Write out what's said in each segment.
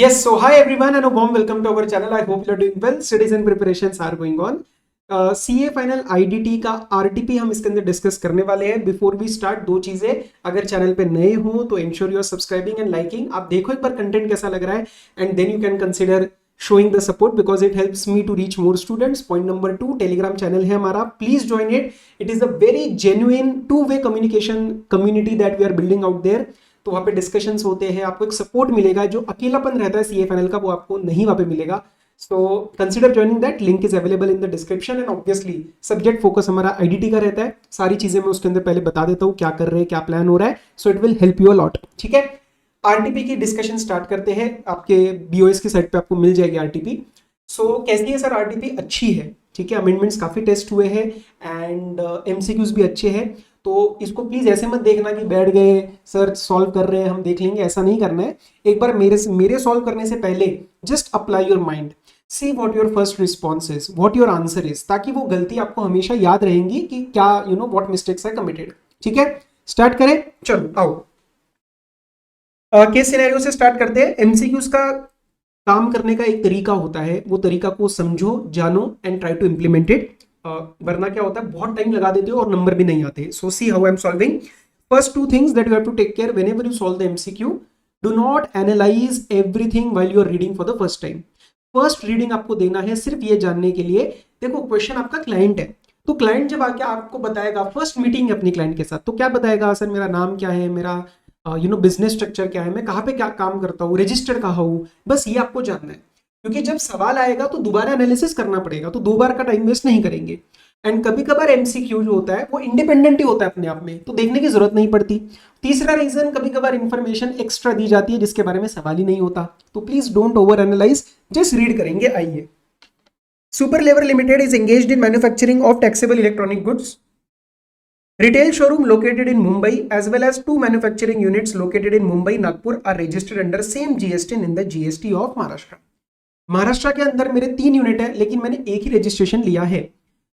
Yes, so hi everyone and a warm welcome to our channel. I hope you are doing well. Studies and preparations are going on. CA final IDT का RTP हम इसके अंदर discuss करने वाले हैं. Before we start दो चीजें, अगर चैनल पे नए हो तो ensure you are subscribing and liking. आप देखो एक बार कंटेंट कैसा लग रहा है and then you can consider showing the support because it helps me to reach more students. Point number 2, Telegram channel है हमारा, please join it. It is a very genuine two way communication community that we are building out there. तो वहाँ पे discussions होते हैं, आपको एक support मिलेगा. जो अकेलापन रहता है सीए फाइनल का वो आपको नहीं वहाँ पे मिलेगा. So consider joining that. Link is available in the description. And obviously subject focus हमारा आईडीटी का रहता है. सारी चीजें मैं उसके अंदर पहले बता देता हूँ क्या कर रहे हैं, क्या प्लान हो रहा है. So it will help you a lot. ठीक है, आरटीपी की डिस्कशन स्टार्ट करते हैं. आपके बीओएस की साइट पे आपको मिल जाएगी आरटीपी. सो कैसी है सर आरटीपी? अच्छी है. ठीक है, अमेंडमेंट्स काफी टेस्ट हुए हैं एंड एमसीक्यूज भी अच्छे हैं. तो इसको प्लीज ऐसे मत देखना कि बैठ गए सर सॉल्व कर रहे हैं हम देख लेंगे, ऐसा नहीं करना है. एक बार मेरे सॉल्व करने से पहले just apply your mind, see what your first response is, what your answer is, ताकि वो गलती आपको हमेशा याद रहेंगी कि क्या you know what mistakes are committed. ठीक है, स्टार्ट करें. चलो आओ, केस सिनेरियो से स्टार्ट करते हैं. एमसीक्यूज का काम करने का एक तरीका होता है, वो तरीका को समझो, जानो and try to implement it. वरना क्या होता है, बहुत टाइम लगा देते हो और नंबर भी नहीं आते. So see how I am solving. First two things that you have to take care whenever you solve the MCQ. Do not analyse everything while you are reading for the first time. First reading आपको देना है सिर्फ ये जानने के लिए. देखो question आपका क्लाइंट है, तो क्लाइंट जब आके आपको बताएगा, फर्स्ट मीटिंग है अपने क्लाइंट के साथ, तो क्या बताएगा, सर मेरा नाम क्या है, मेरा बिजनेस स्ट्रक्चर क्या है, मैं कहाँ पे क्या काम करता हूँ, रजिस्टर्ड कहाँ हूँ, बस ये आपको जानना है. क्योंकि जब सवाल आएगा तो दोबारा एनालिसिस करना पड़ेगा, तो दो बार का टाइम वेस्ट नहीं करेंगे. एंड कभी कभार एमसीक्यू जो होता है वो इंडिपेंडेंट ही होता है अपने आप में, तो देखने की जरूरत नहीं पड़ती. तीसरा रीजन, कभी कभार इंफॉर्मेशन एक्स्ट्रा दी जाती है जिसके बारे में सवाल ही नहीं होता. तो please don't over analyse, just read करेंगे. आइए, Super Lever Limited is engaged in manufacturing of taxable electronic goods. Retail showroom located in Mumbai as well as two manufacturing units located in Mumbai, Nagpur are registered under same GST in the GST of Maharashtra. Maharashtra के अंदर मेरे 3 unit है लेकिन मैंने एक ही registration लिया है.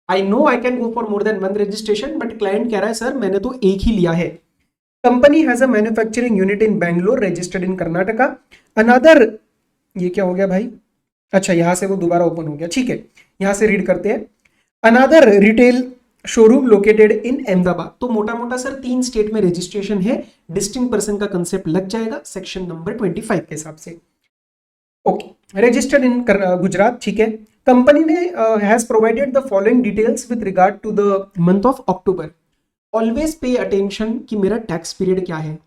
I know I can go for more than 1 registration, but client कह रहा है सर मैंने तो एक ही लिया है. Company has a manufacturing unit in Bangalore registered in Karnataka. Another, ये क्या हो गया भाई, अच्छा यहां से वो दोबारा ओपन हो गया. ठीक है, यहां से रीड करते हैं. Another retail showroom located in Ahmedabad. तो मोटा मोटा सर 3 स्टेट में रजिस्ट्रेशन है. डिस्टिंक्ट पर्सन का कंसेप्ट लग जाएगा सेक्शन नंबर 25 के हिसाब से. Okay, registered in Gujarat. ठीक है, कंपनी ने has provided the following details with regard to the month of October. Always pay attention कि मेरा टैक्स पीरियड क्या है,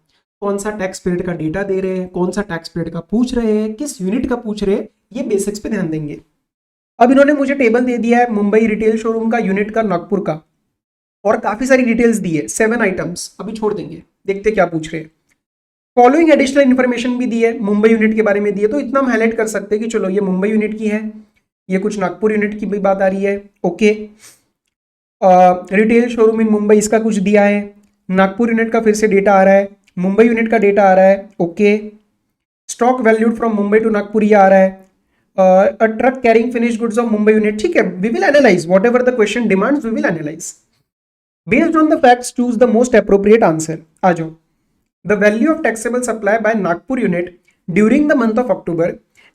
कौन सा टैक्स पीरियड का डेटा दे रहे हैं, कौन सा टैक्स पीरियड का पूछ रहे हैं, किस यूनिट का पूछ रहे हैं, ये बेसिक्स पे ध्यान देंगे. अब इन्होंने मुझे टेबल दे दिया है मुंबई रिटेल शोरूम का, यूनिट का, नागपुर का, और काफी सारी डिटेल्स दी है, 7 आइटम्स. अभी छोड़ देंगे, देखते क्या पूछ रहे हैं. फॉलोइंग एडिशनल इन्फॉर्मेशन भी दी है, मुंबई यूनिट के बारे में दी है. तो इतना हम हाईलाइट कर सकते हैं कि चलो ये मुंबई यूनिट की है, ये कुछ नागपुर यूनिट की भी बात आ रही है. Okay, retail showroom in Mumbai इसका कुछ दिया है, नागपुर यूनिट का फिर से डेटा आ रहा है, मुंबई यूनिट का डेटा आ रहा है. Okay, stock valued from Mumbai to Nagpur ये आ रहा है. A truck carrying finished goods of Mumbai unit. ठीक है, we will analyse whatever the question demands, we will analyse. Based on the facts, choose the most appropriate answer. आ जाओ. The value of taxable supply by Nagpur unit during the month of October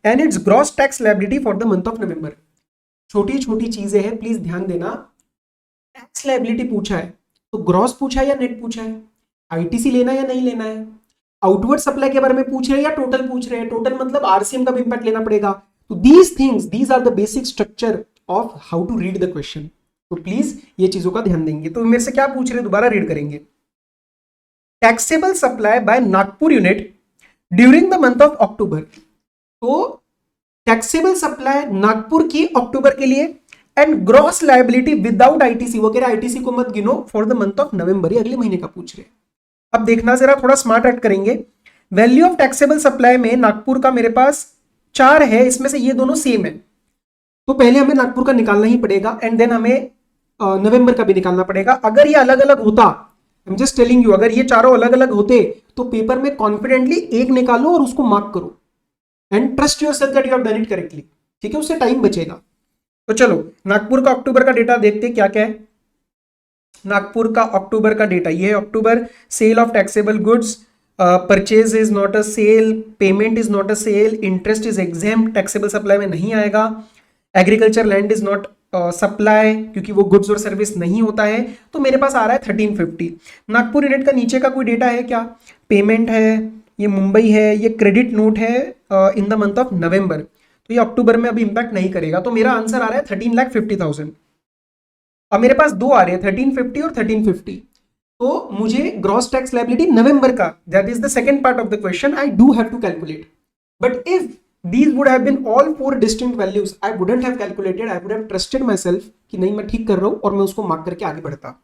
and its gross tax liability for the month of November. छोटी छोटी चीजें हैं, please ध्यान देना. Tax liability पूछा है तो ग्रॉस पूछा है या नेट पूछा है, आईटीसी लेना है या नहीं लेना है, आउटवर्ड सप्लाई के बारे में पूछ रहे हैं या टोटल पूछ रहे हैं. टोटल मतलब आरसीएम का भी इंपैक्ट लेना पड़ेगा. तो these things, these are the basic structure of how to read the question. तो प्लीज ये चीजों का ध्यान देंगे. तो मेरे से क्या पूछ रहे हैं, दोबारा रीड करेंगे. Taxable supply bye Nagpur unit during the month of अक्टूबर. तो टैक्सेबल सप्लाई नागपुर की अक्टूबर के लिए and gross liability without ITC. वो कह रहे आईटीसी को मत गिनो फॉर द मंथ ऑफ नवंबर, ये अगले महीने का पूछ रहे. अब देखना जरा, थोड़ा स्मार्ट ऐड करेंगे. वैल्यू ऑफ टैक्सेबल सप्लाई में नागपुर का मेरे पास 4 है, इसमें से ये दोनों सेम है, तो पहले हमें नागपुर का निकालना ही पड़ेगा एंड देन हमें नवंबर का भी निकालना पड़ेगा. अगर ये अलग अलग होता, I am just telling you, अगर ये चारों अलग अलग होते तो पेपर में कॉन्फिडेंटली एक निकालो और उसको मार्क करो and trust yourself that you have done it correctly. ठीक है, उससे टाइम बचेगा. तो चलो नागपुर का अक्टूबर का डेटा देखते क्या क्या है. नागपुर का अक्टूबर का डेटा ये है. October sale of taxable goods purchase is not a sale, payment is not a sale, interest is exempt, taxable supply में नहीं आएगा, agriculture land is not supply क्योंकि वो गुड्स और सर्विस नहीं होता है। तो मेरे पास आ रहा है 1350। नागपुर यूनिट का नीचे का कोई डेटा है क्या? पेमेंट है, ये मुंबई है, ये क्रेडिट नोट है इन द मंथ ऑफ नवंबर, तो ये अक्टूबर में अभी इंपैक्ट नहीं करेगा। तो मेरा आंसर आ रहा है 13,50,000। अब मेरे पास दो आ रहे हैं 1350 और 1350, तो मुझे ग्रॉस टैक्स लायबिलिटी नवंबर का, that is the second part of the question, I do have to calculate. But if these would have been all four distinct values, I wouldn't have calculated, I would have trusted myself कि नहीं मैं ठीक कर रहा हूं और मैं उसको मार्क करके आगे बढ़ता।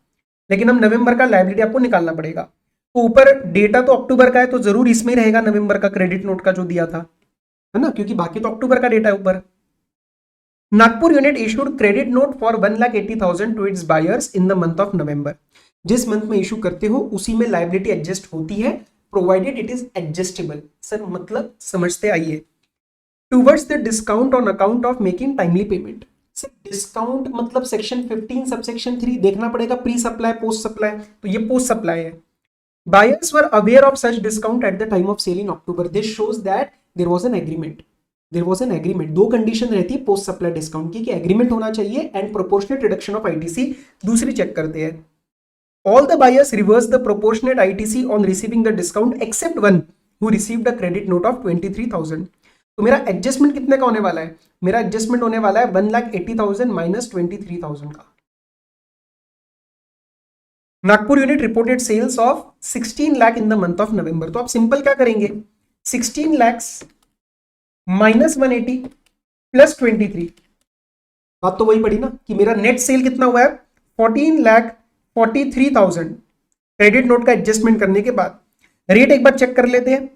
लेकिन हम नवंबर का लायबिलिटी आपको निकालना पड़ेगा। तो ऊपर डेटा तो अक्टूबर का है, तो जरूर इसमें रहेगा नवंबर का क्रेडिट नोट का जो दिया था, है ना, क्योंकि बाकी तो अक्टूबर का डेटा है ऊपर। Nagpur unit issued credit note for 1,80,000 to its buyers in the month of November. जिस मंथ में इशू करते हो उसी में लायबिलिटी एडजस्ट होती है, provided it is adjustable. Sir मतलब समझते आइए। Towards the discount on account of making timely payment. Sir discount मतलब सेक्शन 15 सबसेक्शन 3 देखना पड़ेगा, प्री सप्लाई पोस्ट सप्लाई, तो ये पोस्ट सप्लाई है। Buyers were aware of such discount at the time of sale in October. This shows that there was an agreement, there was an agreement. दो condition रहती है post supply discount की, कि agreement होना चाहिए and proportionate reduction of ITC. दूसरी check करते हैं, all the buyers reverse the proportionate ITC on receiving the discount except one who received a credit note of 23,000। तो मेरा एडजस्टमेंट कितने का होने वाला है? मेरा एडजस्टमेंट होने वाला है 1,80,000 माइनस 23,000 का। Nagpur unit reported sales of 16 lakh in the month of November. तो आप सिंपल क्या करेंगे, 16 लाख माइनस 180 प्लस 23, बात तो वही पड़ी ना कि मेरा नेट सेल कितना हुआ है 14,43,000 क्रेडिट नोट का एडजस्टमेंट करने के बाद। रेट एक बार चेक कर लेते हैं,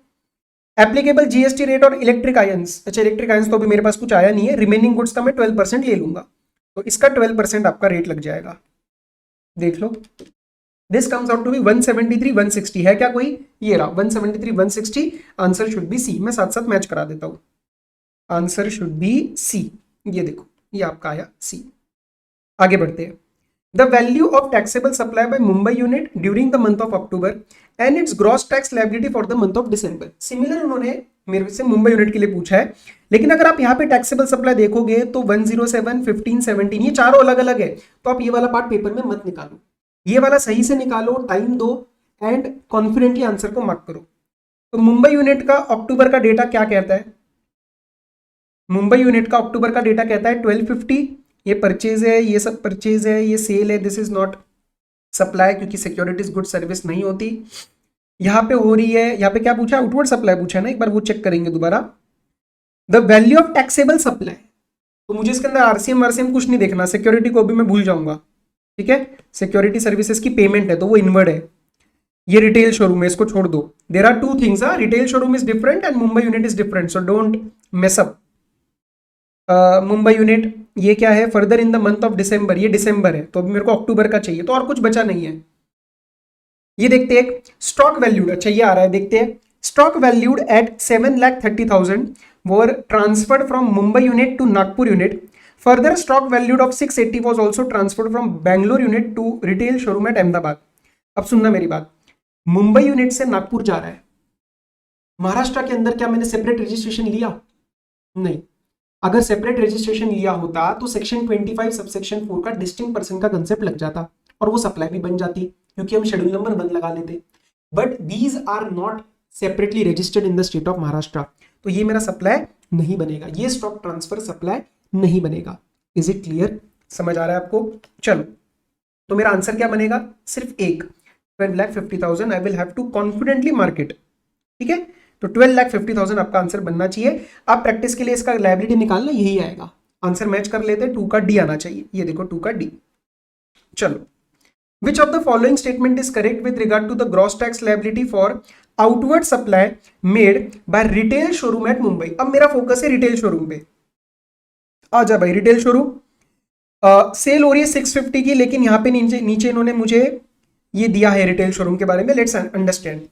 एप्लीकेबल जीएसटी रेट और इलेक्ट्रिक आयंस। अच्छा इलेक्ट्रिक आयंस तो अभी मेरे पास कुछ आया नहीं है, रिमेनिंग गुड्स का मैं 12% ले लूंगा, तो इसका 12% आपका रेट लग जाएगा। देख लो, this comes out to be 173,160। है क्या कोई? ये रहा 173,160। Answer should be C. मैं साथ साथ मैच करा देता हूं, आंसर शुड बी सी। ये देखो ये आपका आया सी। आगे बढ़ते हैं। The value of taxable supply by Mumbai unit during the month of October and its gross tax liability for the month of December। Similar उन्होंने मेरे से मुंबई यूनिट के लिए पूछा है, लेकिन अगर आप यहाँ पे टैक्सेबल सप्लाई देखोगे तो 107, 15, 17 ये चारों अलग अलग है। तो आप ये वाला पार्ट पेपर में मत निकालो, ये वाला सही से निकालो, टाइम दो एंड कॉन्फिडेंटली आंसर को मार्क करो। तो मुंबई यूनिट का अक्टूबर का डेटा क्या कहता है? मुंबई यूनिट का अक्टूबर का डेटा कहता है 1250। ये परचेज है, ये सब परचेज है, ये सेल है, दिस इज नॉट सप्लाई क्योंकि सिक्योरिटीज गुड सर्विस नहीं होती। यहाँ पे हो रही है, यहाँ पे क्या पूछा? आउटवर्ड सप्लाई पूछा है ना, एक बार वो चेक करेंगे दोबारा। The value of taxable supply, तो मुझे इसके अंदर आरसीएम वारसीएम कुछ नहीं देखना, सिक्योरिटी को भी मैं भूल जाऊंगा, ठीक है। सिक्योरिटी सर्विसेज की पेमेंट है तो वो इनवर्ड है। ये रिटेल शोरूम है, इसको छोड़ दो। There are two things, retail showroom is different and Mumbai unit is different, so don't mess up. Mumbai unit ये क्या है? Further in the month of December, ये दिसंबर है तो अभी मेरे को अक्टूबर का चाहिए, तो और कुछ बचा नहीं है। ये देखते हैं स्टॉक वैल्यूड। अच्छा ये आ रहा है, देखते हैं। Stock valued at 7,30,000 were transferred from Mumbai unit to Nagpur unit. Further stock valued of 680 was also transferred from Bangalore unit to retail showroom at Ahmedabad. अब सुनना मेरी बात, मुंबई यूनिट से नागपुर जा रहा है, महाराष्ट्र के अंदर क्या मैंने सेपरेट रजिस्ट्रेशन लिया? नहीं। अगर सेपरेट रजिस्ट्रेशन लिया होता तो सेक्शन 25 सबसेक्शन 4 का डिस्टिंक्ट पर्सन का कंसेप्ट लग जाता और वो सप्लाई भी बन जाती, क्योंकि हम शेड्यूल नंबर 1 लगा लेते। But these are not separately registered in the state of Maharashtra, तो ये मेरा सप्लाई नहीं बनेगा, ये स्टॉक ट्रांसफर सप्लाई नहीं बनेगा। Is it clear? समझ आ रहा है आपको? चलो, तो मेरा आंसर क्या बनेगा? सिर्फ एक, 12,50,000। I will have to confidently mark it, ठीक है। तो 12,50,000 आपका आंसर बनना चाहिए। आप प्रैक्टिस के लिए इसका लायबिलिटी निकालना, यही आएगा। आंसर मैच कर लेते हैं, 2 का डी आना चाहिए। ये देखो 2 का डी। चलो, which of the following statement is correct with regard to the gross tax liability for outward supply made by retail showroom at Mumbai. अब मेरा फोकस है रिटेल शोरूम पे। आ जा भाई, रिटेल शोरूम सेल हो रही है 650 की, लेकिन यहाँ पे नीचे इन्होंने मुझे ये दिया है रिटेल शोरूम के बारे में। Let's understand.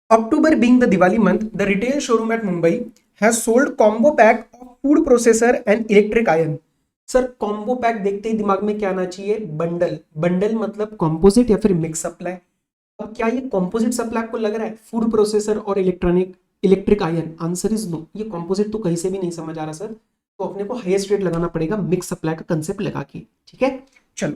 October being the Diwali month, the retail showroom at Mumbai has sold combo pack of food processor and electric iron। Sir combo pack देखते ही दिमाग में क्या आना चाहिए? बंडल। बंडल मतलब कॉम्पोजिट या फिर मिक्स सप्लाई। अब क्या ये कॉम्पोजिट सप्लाई आपको लग रहा है फूड प्रोसेसर और electric iron? Answer is no. ये कॉम्पोजिट तो कहीं से भी नहीं समझ आ रहा सर, तो अपने को हाईएस्ट रेट लगाना पड़ेगा मिक्स सप्लाई का कंसेप्ट लगा के, ठीक है। चलो,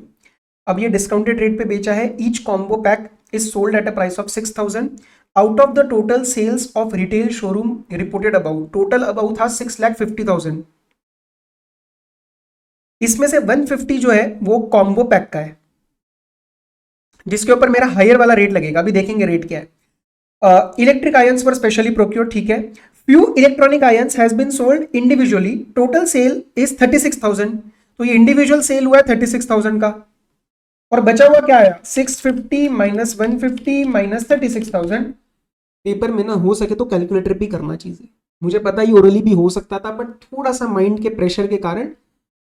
अब ये डिस्काउंटेड रेट पे बेचा है। Each combo pack is sold at a price of 6000 out of the total sales of retail showroom reported above. Total above था 6,50,000। इसमें से 150 जो है वो कॉम्बो पैक का है, जिसके ऊपर मेरा हायर वाला रेट लगेगा। अभी देखेंगे रेट क्या है। Electric irons for specially procure, ठीक है। Few electronic irons has been sold individually, total sale is 36,000। तो ये इंडिविजुअल सेल हुआ है 36,000 का, और बचा हुआ क्या आया 650 माइनस 150 माइनस 36,000। पेपर में ना हो सके तो कैलकुलेटर भी करना चीजें, मुझे पता ही ओरली भी हो सकता था, बट थोड़ा सा माइंड के प्रेशर के कारण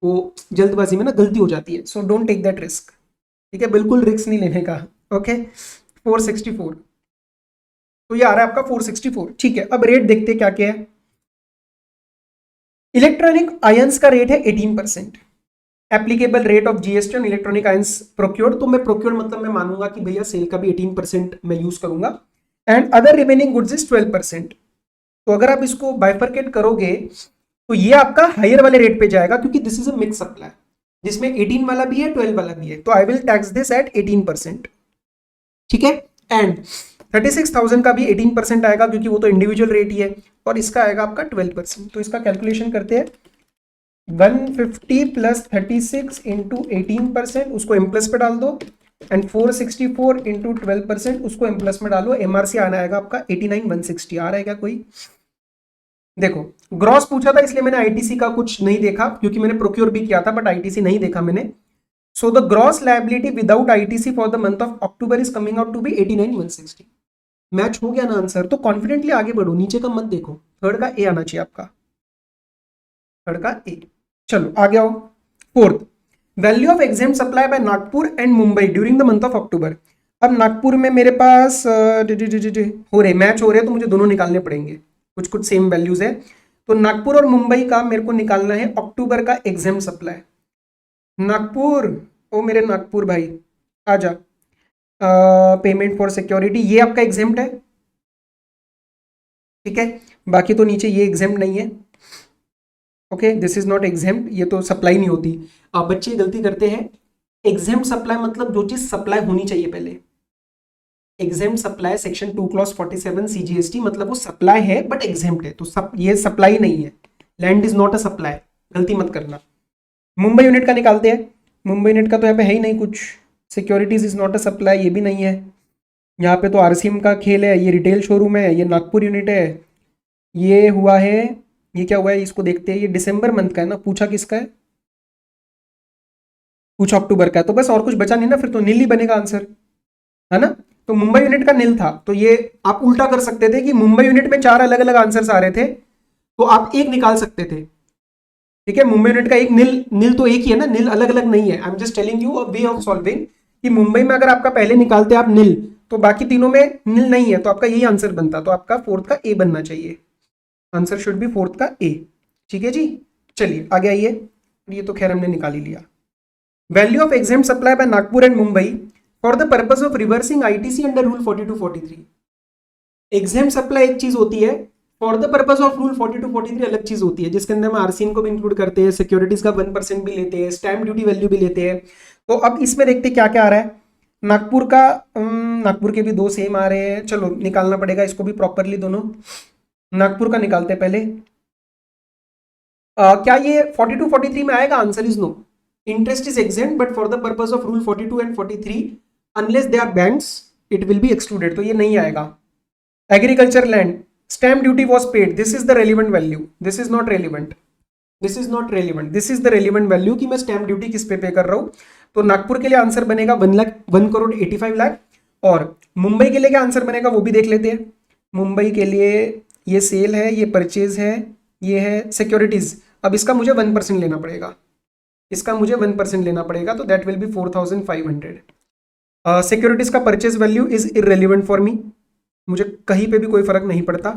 वो जल्दबाजी में ना गलती हो जाती है। So don't take that risk, ठीक है, बिल्कुल रिस्क नहीं लेने का। ओके 464, तो ये आ रहा है आपका 464, ठीक है। अब रेट देखते क्या क्या है। इलेक्ट्रॉनिक आयंस का रेट है 18%। Applicable rate of GST on electronic ions procured, तो मैं प्रोक्योर मतलब मैं मानूंगा कि भैया सेल का भी 18% मैं यूज करूंगा। And other remaining goods is 12%। तो अगर आप इसको बाइफरकेट करोगे तो ये आपका हायर वाले रेट पे जाएगा, क्योंकि this is a mix supply जिसमें 18 वाला भी है 12 वाला भी है। तो I will tax this eight 18%, ठीक है। एंड 36,000 का भी 18% आएगा, क्योंकि वो तो इंडिविजुअल रेट ही है, और इसका आएगा आपका 12%। तो इसका कैलकुलेशन करते हैं। 150 प्लस 36 इंटू 18%, उसको एम प्लस पे डाल दो, एंड 464 इंटू 12%, उसको एम प्लस में डालो। एमआरसी आना आएगा आपका 89,160। आ रहा है क्या कोई? देखो ग्रॉस पूछा था इसलिए मैंने आईटीसी का कुछ नहीं देखा, क्योंकि मैंने प्रोक्योर भी किया था बट आईटीसी नहीं देखा मैंने। So the gross liability without ITC for the month of October is coming out to be 89,160। Match हो गया ना आंसर? तो कॉन्फिडेंटली आगे बढ़ो, नीचे का मत देखो। थर्ड का ए आना चाहिए आपका, थर्ड का ए। चलो आगे आओ। Fourth, value of exempt supply bye Nagpur and Mumbai during the month of अक्टूबर। अब नागपुर में मेरे पास हो रहे मैच हो रहे हैं, तो मुझे दोनों निकालने पड़ेंगे, कुछ कुछ सेम वैल्यूज है। तो नागपुर और मुंबई का मेरे को निकालना है अक्टूबर का एग्जाम सप्लाई। नागपुर, ओ मेरे नागपुर भाई आजा। पेमेंट फॉर सिक्योरिटी ये आपका एग्जाम्प्ट है, ठीक है। बाकी तो नीचे ये एग्जाम्प्ट नहीं है। Okay this is not exempt, ये तो सप्लाई नहीं होती। अब बच्चे गलती करते हैं, एग्जाम्प्ट सप्लाई मतलब जो चीज सप्लाई होनी चाहिए पहले। Exempt supply section 2 clause 47 CGST, मतलब वो सप्लाई है बट एग्जाम्प्ट है, तो ये सप्लाई नहीं है। Land is not a supply, गलती मत करना। मुंबई यूनिट का निकालते हैं। मुंबई यूनिट का तो यहाँ पे है ही नहीं कुछ। Securities is not a supply, ये भी नहीं है। यहाँ पे तो आरसीएम का खेल है, ये रिटेल शोरूम है, ये नागपुर यूनिट है। ये हुआ है, ये क्या हुआ है इसको देखते हैं। ये दिसंबर मंथ का है ना, पूछा किसका है? पूछा अक्टूबर का है, तो बस और कुछ बचा नहीं ना, फिर तो नील ही बनेगा आंसर, है ना। तो मुंबई यूनिट का नील था, तो ये आप उल्टा कर सकते थे कि मुंबई यूनिट में 4 अलग अलग आंसर्स आ रहे थे, तो आप एक निकाल सकते थे, ठीक है। मुंबई यूनिट का एक नील, नील तो एक ही है ना, नील अलग अलग नहीं है। I am just telling you a way of solving कि मुंबई में अगर आपका पहले निकालते आप नील, तो बाकी तीनों में नील नहीं है, तो आपका यही आंसर बनता, तो आपका फोर्थ का ए बनना चाहिए। आंसर शुड बी फोर्थ का ए, ठीक है जी। चलिए आगे आइए, ये तो खैर हमने निकाल ही लिया। Value of exempt supply bye Nagpur and Mumbai for the purpose of reversing ITC under rule 42-43। Exempt supply एक चीज होती है, for the purpose of rule 42-43 अलग चीज होती है, जिसके अंदर हम आरसीएम को भी इंक्लूड करते हैं, सिक्योरिटीज का 1% भी लेते हैं, स्टैम्प ड्यूटी वैल्यू भी लेते हैं। तो अब इसमें देखते क्या क्या आ रहा है। नागपुर का नागपुर के भी दो सेम आ रहे हैं, चलो निकालना पड़ेगा इसको भी प्रॉपरली दोनों। नागपुर का निकालते हैं पहले। क्या ये 42-43 में आएगा? Answer is no. Interest is exempt but for the purpose of rule 42 and 43 unless they are banks it will be excluded, तो ये नहीं आएगा। Agriculture land stamp duty was paid, this is the relevant value, this is not relevant, this is not relevant, this is the relevant value कि मैं stamp duty किस पे कर रहा हूं। तो नागपुर के लिए आंसर बनेगा 1,85,00,000, और मुंबई के लिए क्या आंसर बनेगा वो भी देख लेते हैं। मुंबई के लिए ये सेल है, ये परचेज है, ये है सिक्योरिटीज। अब इसका मुझे 1% लेना पड़ेगा, इसका मुझे 1% लेना पड़ेगा, तो दैट विल बी 4,500। सिक्योरिटीज का purchase value is irrelevant for me, मुझे कहीं पे भी कोई फर्क नहीं पड़ता।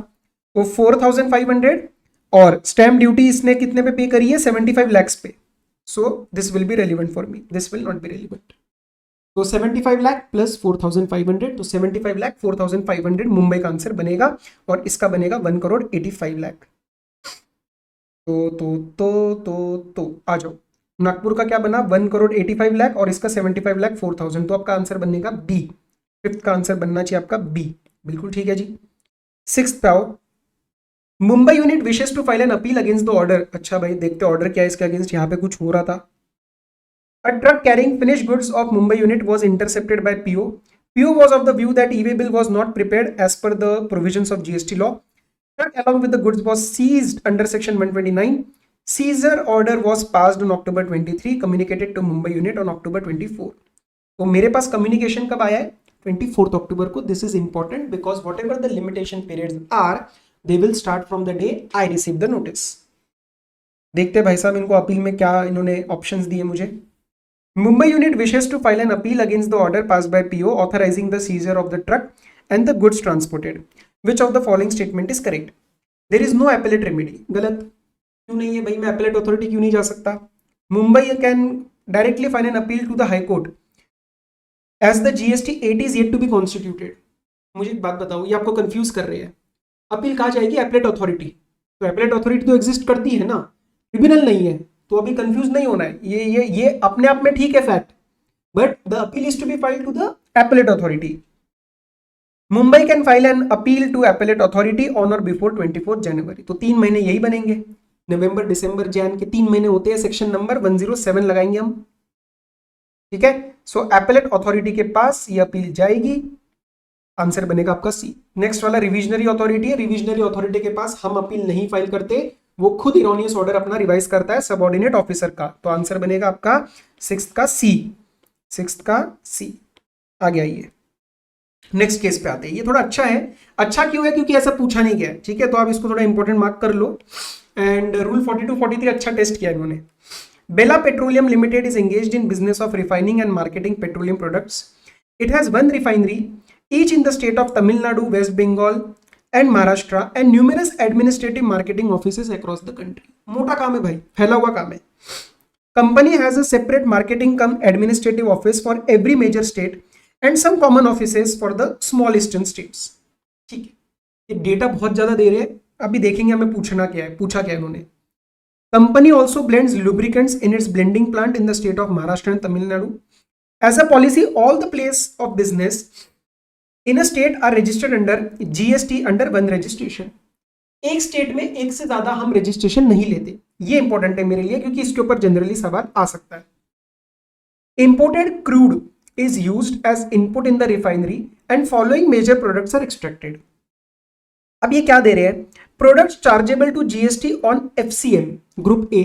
तो 4,500, और स्टैम्प ड्यूटी इसने कितने पे करी है? 75 lakhs पे। So this will be relevant for me, this will not be relevant. तो 75 लाख प्लस 4,500, तो 75 लाख 4,500 मुंबई का आंसर बनेगा और इसका बनेगा 1,85,00,000। तो आ जाओ, नागपुर का क्या बना 1,85,00,000 और इसका 75 लाख 4,000, तो आपका आंसर बनेगा बी। फिफ्थ का आंसर बनना चाहिए आपका बी। बिल्कुल ठीक है जी। सिक्स पे आओ, Mumbai unit wishes to file an appeal against the order. अच्छा भाई देखते ऑर्डर क्या है इसके अगेंस्ट, यहाँ पे कुछ हो रहा था। A truck carrying finished goods of Mumbai unit was intercepted by PO. PO was of the view that e-way bill was not prepared as per the provisions of GST law. Truck along with the goods was seized under section 129. Seizure order was passed on October 23, communicated to Mumbai unit on October 24. तो मेरे पास communication कब आया है 24 October को। This is important because whatever the limitation periods are they will start from the day I receive the notice. देखते भाई साहब इनको अपील में क्या इन्होंने ऑप्शंस दिए मुझे। Mumbai unit wishes to file an appeal against the order passed by PO authorizing the seizure of the truck and the goods transported. Which of the following statement is correct? There is no appellate remedy. गलत क्यों नहीं है भाई, मैं appellate authority क्यों नहीं जा सकता? Mumbai can directly file an appeal to the High Court as the GST 8 is yet to be constituted. मुझे एक बात बताओ, ये आपको कंफ्यूज कर रहे हैं। अपील कहाँ जाएगी? appellate authority। तो appellate authority तो एग्जिस्ट करती है ना, ट्रिब्यूनल नहीं है, तो अभी कंफ्यूज नहीं होना है। ये अपने आप में ठीक है fact, but the appeal is to be filed to the appellate authority. Mumbai can file an appeal to appellate authority on or before 24 January. तो 3 महीने यही बनेंगे, नवंबर दिसंबर जैन के 3 महीने होते हैं। सेक्शन नंबर 107 लगाएंगे हम, ठीक है। सो एपेलेट अथॉरिटी के पास ये अपील जाएगी, आंसर बनेगा आपका सी। नेक्स्ट वाला रिविजनरी अथॉरिटी है। रिविजनरी अथॉरिटी के पास हम अपील नहीं फाइल करते, वो खुद इरोनियस ऑर्डर अपना रिवाइज करता है सबऑर्डिनेट ऑफिसर का। तो आंसर बनेगा आपका सिक्स्थ का सी। सिक्स्थ का सी आ गया। ये नेक्स्ट केस पे आते हैं। ये थोड़ा अच्छा है। अच्छा क्यों है? क्योंकि ऐसा पूछा नहीं गया है, ठीक है। तो आप इसको थोड़ा इंपॉर्टेंट मार्क कर लो। एंड रूल 42 43 अच्छा टेस्ट किया इन्होंने। Bela petroleum limited is engaged in business of refining and marketing petroleum products. It has 1 refinery each in the state of Tamil Nadu, West Bengal and Maharashtra and numerous administrative marketing offices across the country. मोटा काम है भाई, फैला हुआ काम है। Company has a separate marketing cum administrative office for every major state and some common offices for the small eastern states. ठीक है, ये डेटा बहुत ज्यादा दे रहे हैं, अभी देखेंगे हमें पूछना क्या है, पूछा क्या है इन्होंने। Company also blends lubricants in its blending plant in the state of Maharashtra and Tamil Nadu. As a policy all the place of business in a state are registered under GST under 1 registration. एक स्टेट में एक से ज्यादा हम registration नहीं लेते। ये important है मेरे लिए क्योंकि इसके ऊपर जनरली सवाल आ सकता है। Imported crude is used as input in the refinery and following major products are extracted. अब ये क्या दे रहे हैं? Products chargeable to GST on FCM group A,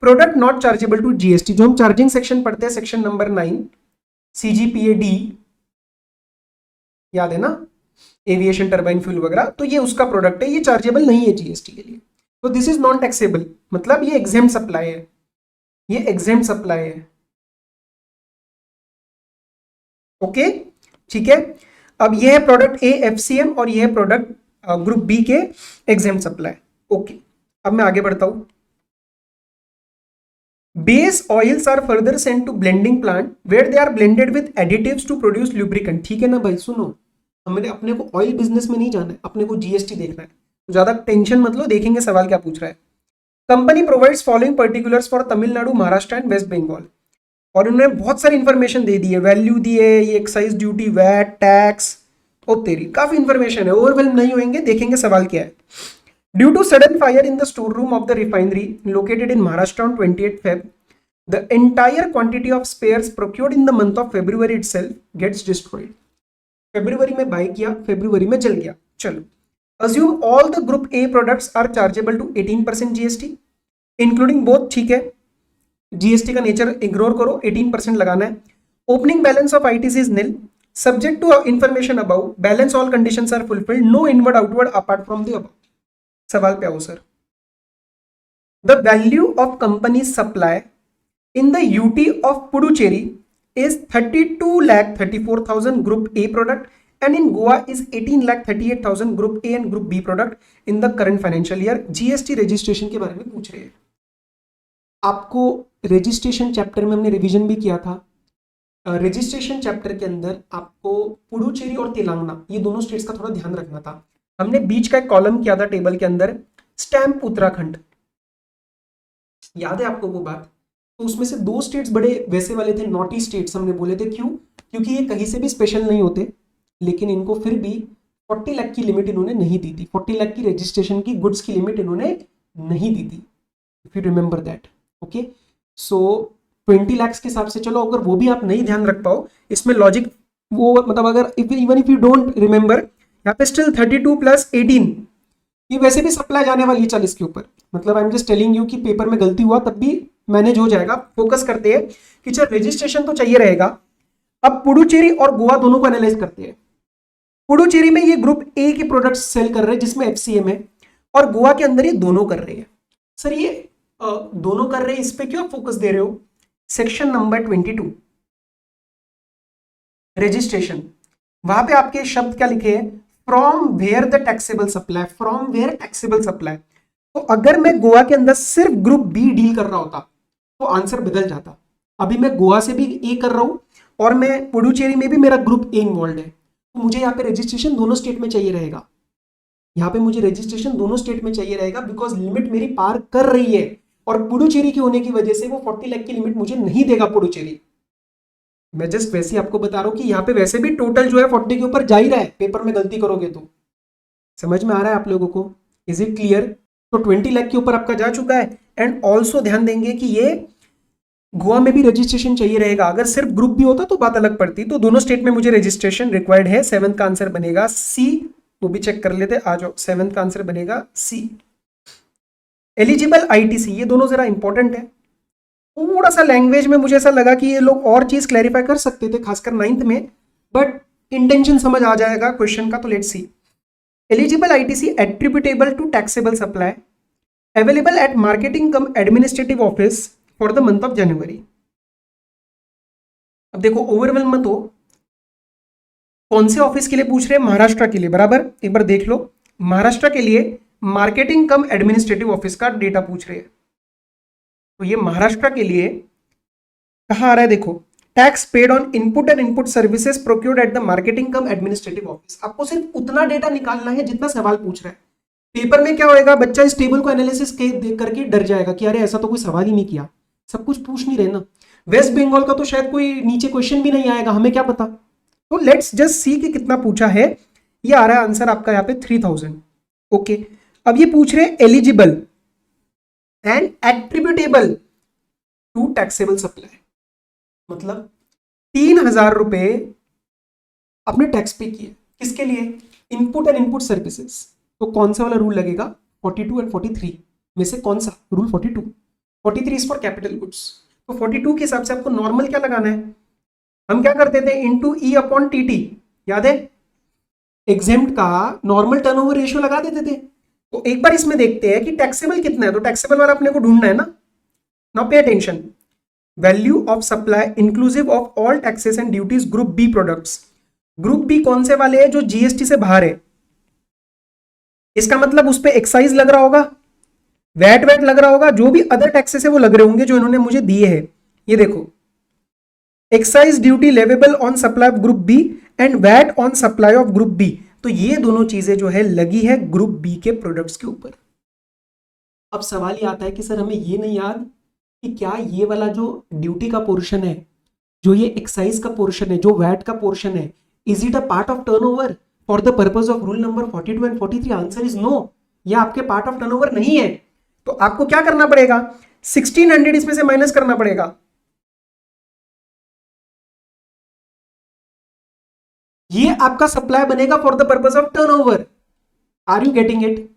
product not chargeable to GST. जो हम चार्जिंग सेक्शन पढ़ते हैं सेक्शन नंबर 9 सीजीपीएडी, याद है ना, एविएशन टर्बाइन फ्यूल वगैरह, तो ये उसका प्रोडक्ट है, ये चार्जेबल नहीं है जीएसटी के लिए। तो दिस इज नॉन टैक्सेबल, मतलब ये एग्जेम्प्ट सप्लाई है, ये एग्जेम्प्ट सप्लाई है। ओके ठीक है। अब ये है प्रोडक्ट ए एफसीएम और ये है प्रोडक्ट ग्रुप बी के एग्जेम्प्ट सप्लाई। ओके, अब मैं आगे बढ़ता हूं। Base oils are further sent to blending plant where they are blended with additives to produce lubricant. ठीक है ना भाई, सुनो, हमने अपने को ऑयल बिजनेस में नहीं जाना है, अपने को जीएसटी देखना है। तो ज्यादा टेंशन मत लो, देखेंगे सवाल क्या पूछ रहा है। Company provides following particulars for Tamil Nadu, Maharashtra and West Bengal. और उन्होंने बहुत सारी इंफॉर्मेशन दे दी है, वैल्यू दी है, ये एक्साइज ड्यूटी, वैट, टैक्स, ओ तेरी काफी इंफॉर्मेशन है। ओवरवेल्म नहीं होंगे, देखेंगे सवाल क्या है। Due to sudden fire in the store room of the refinery located in Maharashtra on 28 Feb, the entire quantity of spares procured in the month of February itself gets destroyed. फरवरी में bye किया, फरवरी में जल गया। चलो, assume all the group A products are chargeable to 18% GST including both। ठीक है, GST का nature ignore करो, 18% लगाना है। Opening balance of ITC is nil, subject to information above, balance all conditions are fulfilled, no inward outward apart from the above। सवाल पे आओ sir. The value of company's supply in the UT of Puducherry is 32,34,000 group A product and in Goa is 18,38,000 group A and group B product in the current financial year। GST registration के बारे में पूछ रहे हैं। आपको registration chapter में हमने revision भी किया था, रजिस्ट्रेशन चैप्टर के अंदर आपको पुडुचेरी और तेलंगाना ये दोनों स्टेट्स का थोड़ा ध्यान रखना था। हमने बीच का एक कॉलम किया था टेबल के अंदर, स्टैम्प उत्तराखंड, याद है आपको वो बात? तो उसमें से 2 स्टेट्स बड़े वैसे वाले थे, नॉटी स्टेट्स हमने बोले थे। क्यों? क्योंकि ये कहीं से भी स्पेशल नहीं होते, लेकिन इनको फिर भी 40 लाख की लिमिट इन्होंने नहीं दी थी, 40 लाख की रजिस्ट्रेशन की गुड्स की लिमिट इन्होंने नहीं दी थी, if you remember that. Okay, so 20 lakh के हिसाब से, चलो अगर वो भी आप नहीं ध्यान रख पाओ, इसमें लॉजिक वो मतलब अगर even if you don't remember, यहाँ पे स्टिल 32 + 18 ये वैसे भी सप्लाई जाने वाली है 40 के ऊपर। मतलब I am just telling you कि पेपर में गलती हुआ तब भी मैनेज हो जाएगा। फोकस करते हैं कि चल रजिस्ट्रेशन तो चाहिए रहेगा। अब पुडुचेरी और गोवा दोनों को एनालाइज करते हैं। पुडुचेरी में ये ग्रुप ए के प्रोडक्ट्स सेल कर रहे हैं जिसमें एफसीएम है, और गोवा के अंदर ये दोनों कर रहे हैं। सर ये दोनों कर रहे हैं, इस पे क्यों फोकस दे रहे हो? सेक्शन नंबर 22 रजिस्ट्रेशन, वहां पे आपके शब्द क्या लिखे हैं? From where the taxable supply, from where taxable supply. तो अगर मैं गोवा के अंदर सिर्फ ग्रुप बी डील कर रहा होता तो आंसर बदल जाता। अभी मैं गोवा से भी ए कर रहा हूं और मैं पुडुचेरी में भी मेरा ग्रुप ए इन्वॉल्व है, तो मुझे यहाँ पे रजिस्ट्रेशन दोनों स्टेट में चाहिए रहेगा। यहाँ पे मुझे रजिस्ट्रेशन दोनों स्टेट में चाहिए रहेगा, बिकॉज लिमिट मेरी पार कर रही है, और पुडुचेरी के होने की वजह से वो 40 लाख की लिमिट मुझे नहीं देगा पुडुचेरी। मैं जस्ट वैसे ही आपको बता रहा हूं कि यहाँ पे वैसे भी टोटल जो है 40 के ऊपर जा ही रहा है, पेपर में गलती करोगे तो। समझ में आ रहा है आप लोगों को? Is it clear? तो 20 लाख के ऊपर आपका जा चुका है। एंड ऑल्सो ध्यान देंगे कि ये गोवा में भी रजिस्ट्रेशन चाहिए रहेगा। अगर सिर्फ ग्रुप भी होता तो बात अलग पड़ती। तो दोनों स्टेट में मुझे रजिस्ट्रेशन रिक्वायर्ड है। 7th का आंसर बनेगा सी। वो भी चेक कर लेते, आ जाओ। 7th का आंसर बनेगा सी। एलिजिबल आईटीसी, ये दोनों जरा इंपॉर्टेंट है। थोड़ा सा लैंग्वेज में मुझे ऐसा लगा कि ये लोग और चीज क्लैरिफाई कर सकते थे, खासकर 9th में, बट इंटेंशन समझ आ जाएगा क्वेश्चन का। तो let's see. Eligible ITC attributable to taxable supply available at marketing cum administrative office for the month of January. अब देखो, ओवरवेल मत हो, कौन से ऑफिस के लिए पूछ रहे हैं? महाराष्ट्र के लिए, बराबर। एक बार देख लो, महाराष्ट्र के लिए मार्केटिंग कम एडमिनिस्ट्रेटिव ऑफिस का डेटा पूछ रहे हैं। तो ये महाराष्ट्र के लिए कहां आ रहा है? देखो, tax paid on input and input services procured at the marketing cum administrative office. आपको सिर्फ उतना डेटा निकालना है जितना सवाल पूछ रहा है। पेपर में क्या होएगा, बच्चा इस टेबल को एनालिसिस करके डर जाएगा कि अरे ऐसा तो कोई सवाल ही नहीं किया, सब कुछ पूछ नहीं रहे ना। वेस्ट बंगाल का तो शायद कोई नीचे क्वेश्चन भी नहीं आएगा, हमें क्या पता। तो लेट्स जस्ट सी कि कितना पूछा है। ये आ रहा है आंसर आपका यहाँ पे 3000। ओके, अब ये पूछ रहे eligible and attributable to taxable supply, मतलब 3000 रुपए आपने टैक्स पे किए, किसके लिए? Input and input services. तो कौन सा वाला रूल लगेगा? 42 एंड 43 में से कौन सा? Rule 42। 43 is for capital goods. तो 42 के हिसाब से आपको नॉर्मल क्या लगाना है? हम क्या करते थे? इंटू ई अपॉन टीटी, याद है? एग्जेम्प्ट का नॉर्मल टर्नओवर रेशियो लगा देते थे। तो एक बार इसमें देखते हैं कि टैक्सेबल कितना है। तो टैक्सेबल वाला अपने को ढूंढना है ना। Now pay attention, value of supply inclusive of all taxes and duties group B products. Group B कौन से वाले हैं? जो जीएसटी से बाहर है। इसका मतलब उस पर एक्साइज लग रहा होगा, वैट लग रहा होगा, जो भी अदर टैक्सेस है वो लग रहे होंगे जो इन्होंने मुझे दिए हैं। ये देखो, excise duty leviable on supply of group B and VAT on supply of group B. तो ये दोनों चीजें जो है लगी है ग्रुप बी के प्रोडक्ट्स के ऊपर। अब सवाल ये आता है कि सर हमें ये नहीं याद कि क्या ये वाला जो ड्यूटी का पोर्शन है, जो ये एक्साइज का पोर्शन है, जो वैट का पोर्शन है, is it a part of turnover for the purpose of rule number 42 and 43? Answer is no, ये आपके पार्ट ऑफ टर्नओवर नहीं है। तो आपको क्या करना पड़ेगा? 1600 इसमें से माइनस करना पड़ेगा। ये आपका सप्लाई बनेगा for the purpose of turnover. Are you getting it?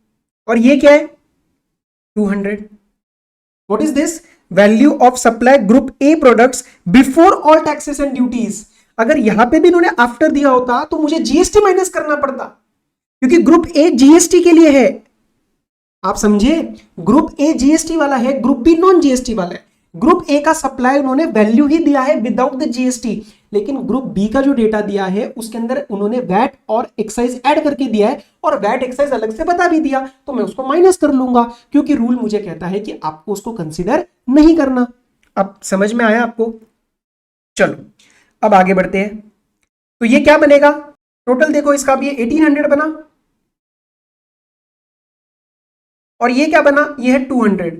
और ये क्या है? 200। What is this? Value of supply group A products before all taxes and duties. अगर यहां पे भी इन्होंने आफ्टर दिया होता तो मुझे जीएसटी माइनस करना पड़ता, क्योंकि ग्रुप ए जीएसटी के लिए है। आप समझे? ग्रुप ए जीएसटी वाला है, ग्रुप बी नॉन जीएसटी वाला है। ग्रुप ए का सप्लाई उन्होंने वैल्यू ही दिया है विदाउट द जीएसटी, लेकिन ग्रुप बी का जो डेटा दिया है उसके अंदर उन्होंने वैट और एक्साइज ऐड करके दिया है, और वैट एक्साइज अलग से बता भी दिया, तो मैं उसको माइनस कर लूंगा, क्योंकि रूल मुझे कहता है कि आपको उसको कंसीडर नहीं करना। अब समझ में आया आपको? चलो, अब आगे बढ़ते हैं, तो ये क्या बनेगा, टोटल देखो इसका भी 1800 बना, और ये क्या बना, ये है 200,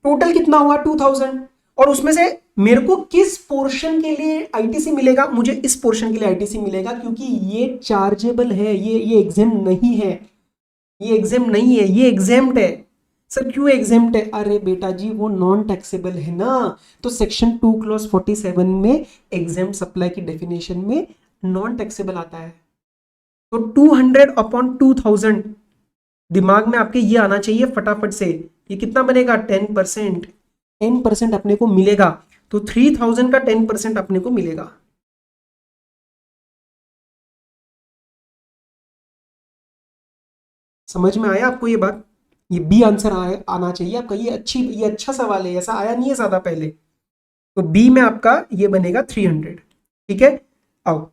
टोटल कितना हुआ 2000। और उसमें से मेरे को किस पोर्शन के लिए आईटीसी मिलेगा, मुझे इस पोर्शन के लिए आईटीसी मिलेगा, क्योंकि ये चार्जेबल है, ये एग्जाम नहीं है, ये एग्जाम नहीं है, ये एग्जाम्ड है। सर क्यों एग्जाम्ड है, अरे बेटा जी वो नॉन टैक्सेबल है ना, तो सेक्शन 2 क्लॉज 47 में एग्जाम सप्लाई की डेफिनेशन में नॉन टैक्सेबल आता है। तो 200 अपॉन 2000, दिमाग में आपके ये आना चाहिए फटाफट से, ये कितना बनेगा 10%, 10% अपने को मिलेगा, तो 3000 का 10% अपने को मिलेगा। समझ में आया आपको ये बात, ये बी आंसर आना चाहिए आपका, ये अच्छा सवाल है, ऐसा आया नहीं है ज्यादा पहले, तो बी में आपका ये बनेगा 300। ठीक है, आओ,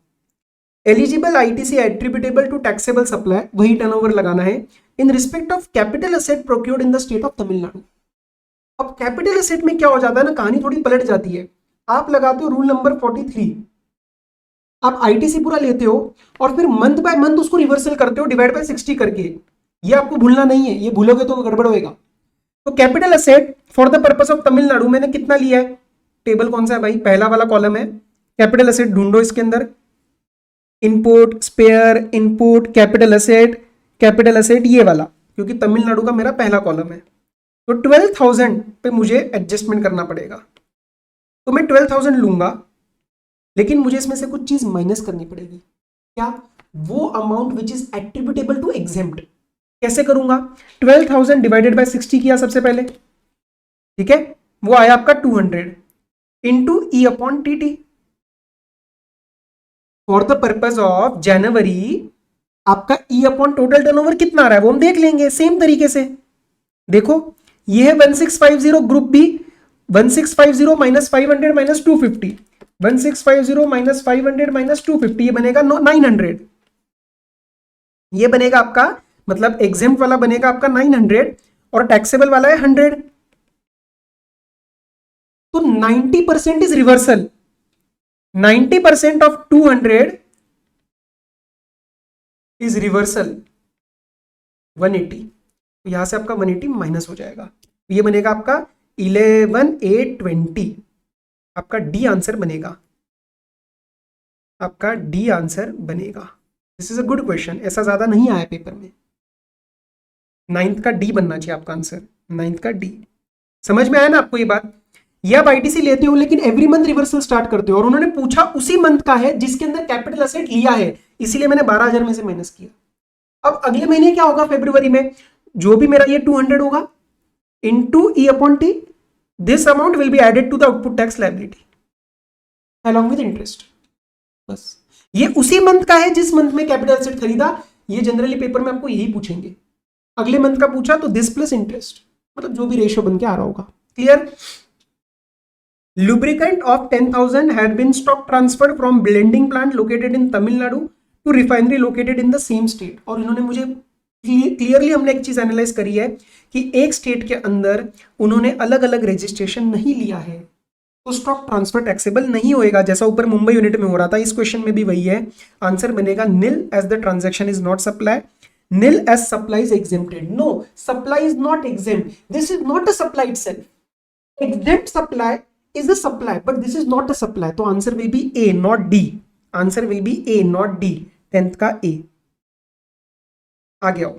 eligible ITC attributable to taxable supply, वही टर्नओवर लगाना है, in respect of capital asset procured in the state of Tamil Nadu. अब कैपिटल एसेट में क्या हो जाता है ना, कहानी थोड़ी पलट जाती है। आप लगाते हो रूल नंबर 43, आप आईटीसी पूरा लेते हो और फिर मंथ बाय मंथ उसको रिवर्सल करते हो डिवाइड बाय 60 करके, ये आपको भूलना नहीं है, ये भूलोगे तो गड़बड़ होएगा। तो capital asset for the purpose of Tamil Nadu मैंने कितना लिया है, टेबल कौन सा है भाई, पहला वाला कॉलम है, कैपिटल एसेट ढूंढो इसके अंदर, input spare input capital asset ये वाला, क्योंकि तमिलनाडु का मेरा पहला कॉलम है। तो 12,000 पे मुझे एडजस्टमेंट करना पड़ेगा, तो मैं 12,000 लूंगा, लेकिन मुझे इसमें से कुछ चीज माइनस करनी पड़ेगी। क्या, वो amount which is attributable to exempt. कैसे करूंगा, 12,000 डिवाइडेड बाय 60 किया सबसे पहले, ठीक है, वो आया आपका 200 into E upon T T. For the purpose of January आपका ई अपॉन टोटल टर्नओवर कितना आ रहा है वो हम देख लेंगे सेम तरीके से। देखो ये है 1650 group B, 1650 minus 500 minus 250, 1650 minus 500 minus 250, ये बनेगा 900, ये बनेगा आपका, मतलब एग्जेम्प्ट वाला बनेगा आपका 900 और टैक्सेबल वाला है 100। तो 90% is reversal, 90% of 200 is reversal 180, तो यहां से आपका 180 माइनस हो जाएगा, ये बनेगा आपका 11,820, आपका डी आंसर बनेगा, आपका डी आंसर बनेगा। This is a good question, ऐसा ज्यादा नहीं आया पेपर में, 9th का डी बनना चाहिए आपका आंसर, 9th का डी। समझ में आया ना आपको ये बात, ये आप आईटीसी लेते हो लेकिन एवरी मंथ रिवर्सल स्टार्ट करते हो, और उन्होंने पूछा उसी मंथ का है जिसके अंदर कैपिटल एसेट लिया है, इसीलिए मैंने 12,000 में से माइनस किया। अब अगले महीने क्या होगा, फरवरी में जो भी मेरा ये 200 होगा into E upon T, this amount will be added to the output tax liability along with interest. बस ये उसी मंथ का है जिस मंथ में कैपिटल एसेट खरीदा, ये जनरली पेपर में आपको यही पूछेंगे। अगले मंथ का पूछा तो दिस प्लस इंटरेस्ट, मतलब जो भी रेशियो बन के आ रहा होगा। Clear. Lubricant of 10,000 had been stock transferred from blending plant located in Tamil Nadu to refinery located in the same state। और इन्होंने मुझे क्लियरली, हमने एक चीज एनालाइज करी है कि एक स्टेट के अंदर उन्होंने अलग अलग रजिस्ट्रेशन नहीं लिया है तो स्टॉक ट्रांसफर टैक्सेबल नहीं होएगा, जैसा ऊपर मुंबई यूनिट में हो रहा था। इस क्वेश्चन में भी वही है, आंसर बनेगा nil as the transaction is not supply, nil as supply is exempted. No, supply is not exempt, this is not a supply itself. Exempt supply is the supply but this is not a supply, तो answer will be A not D, answer will be A not D, 10th का A। आगे आओ,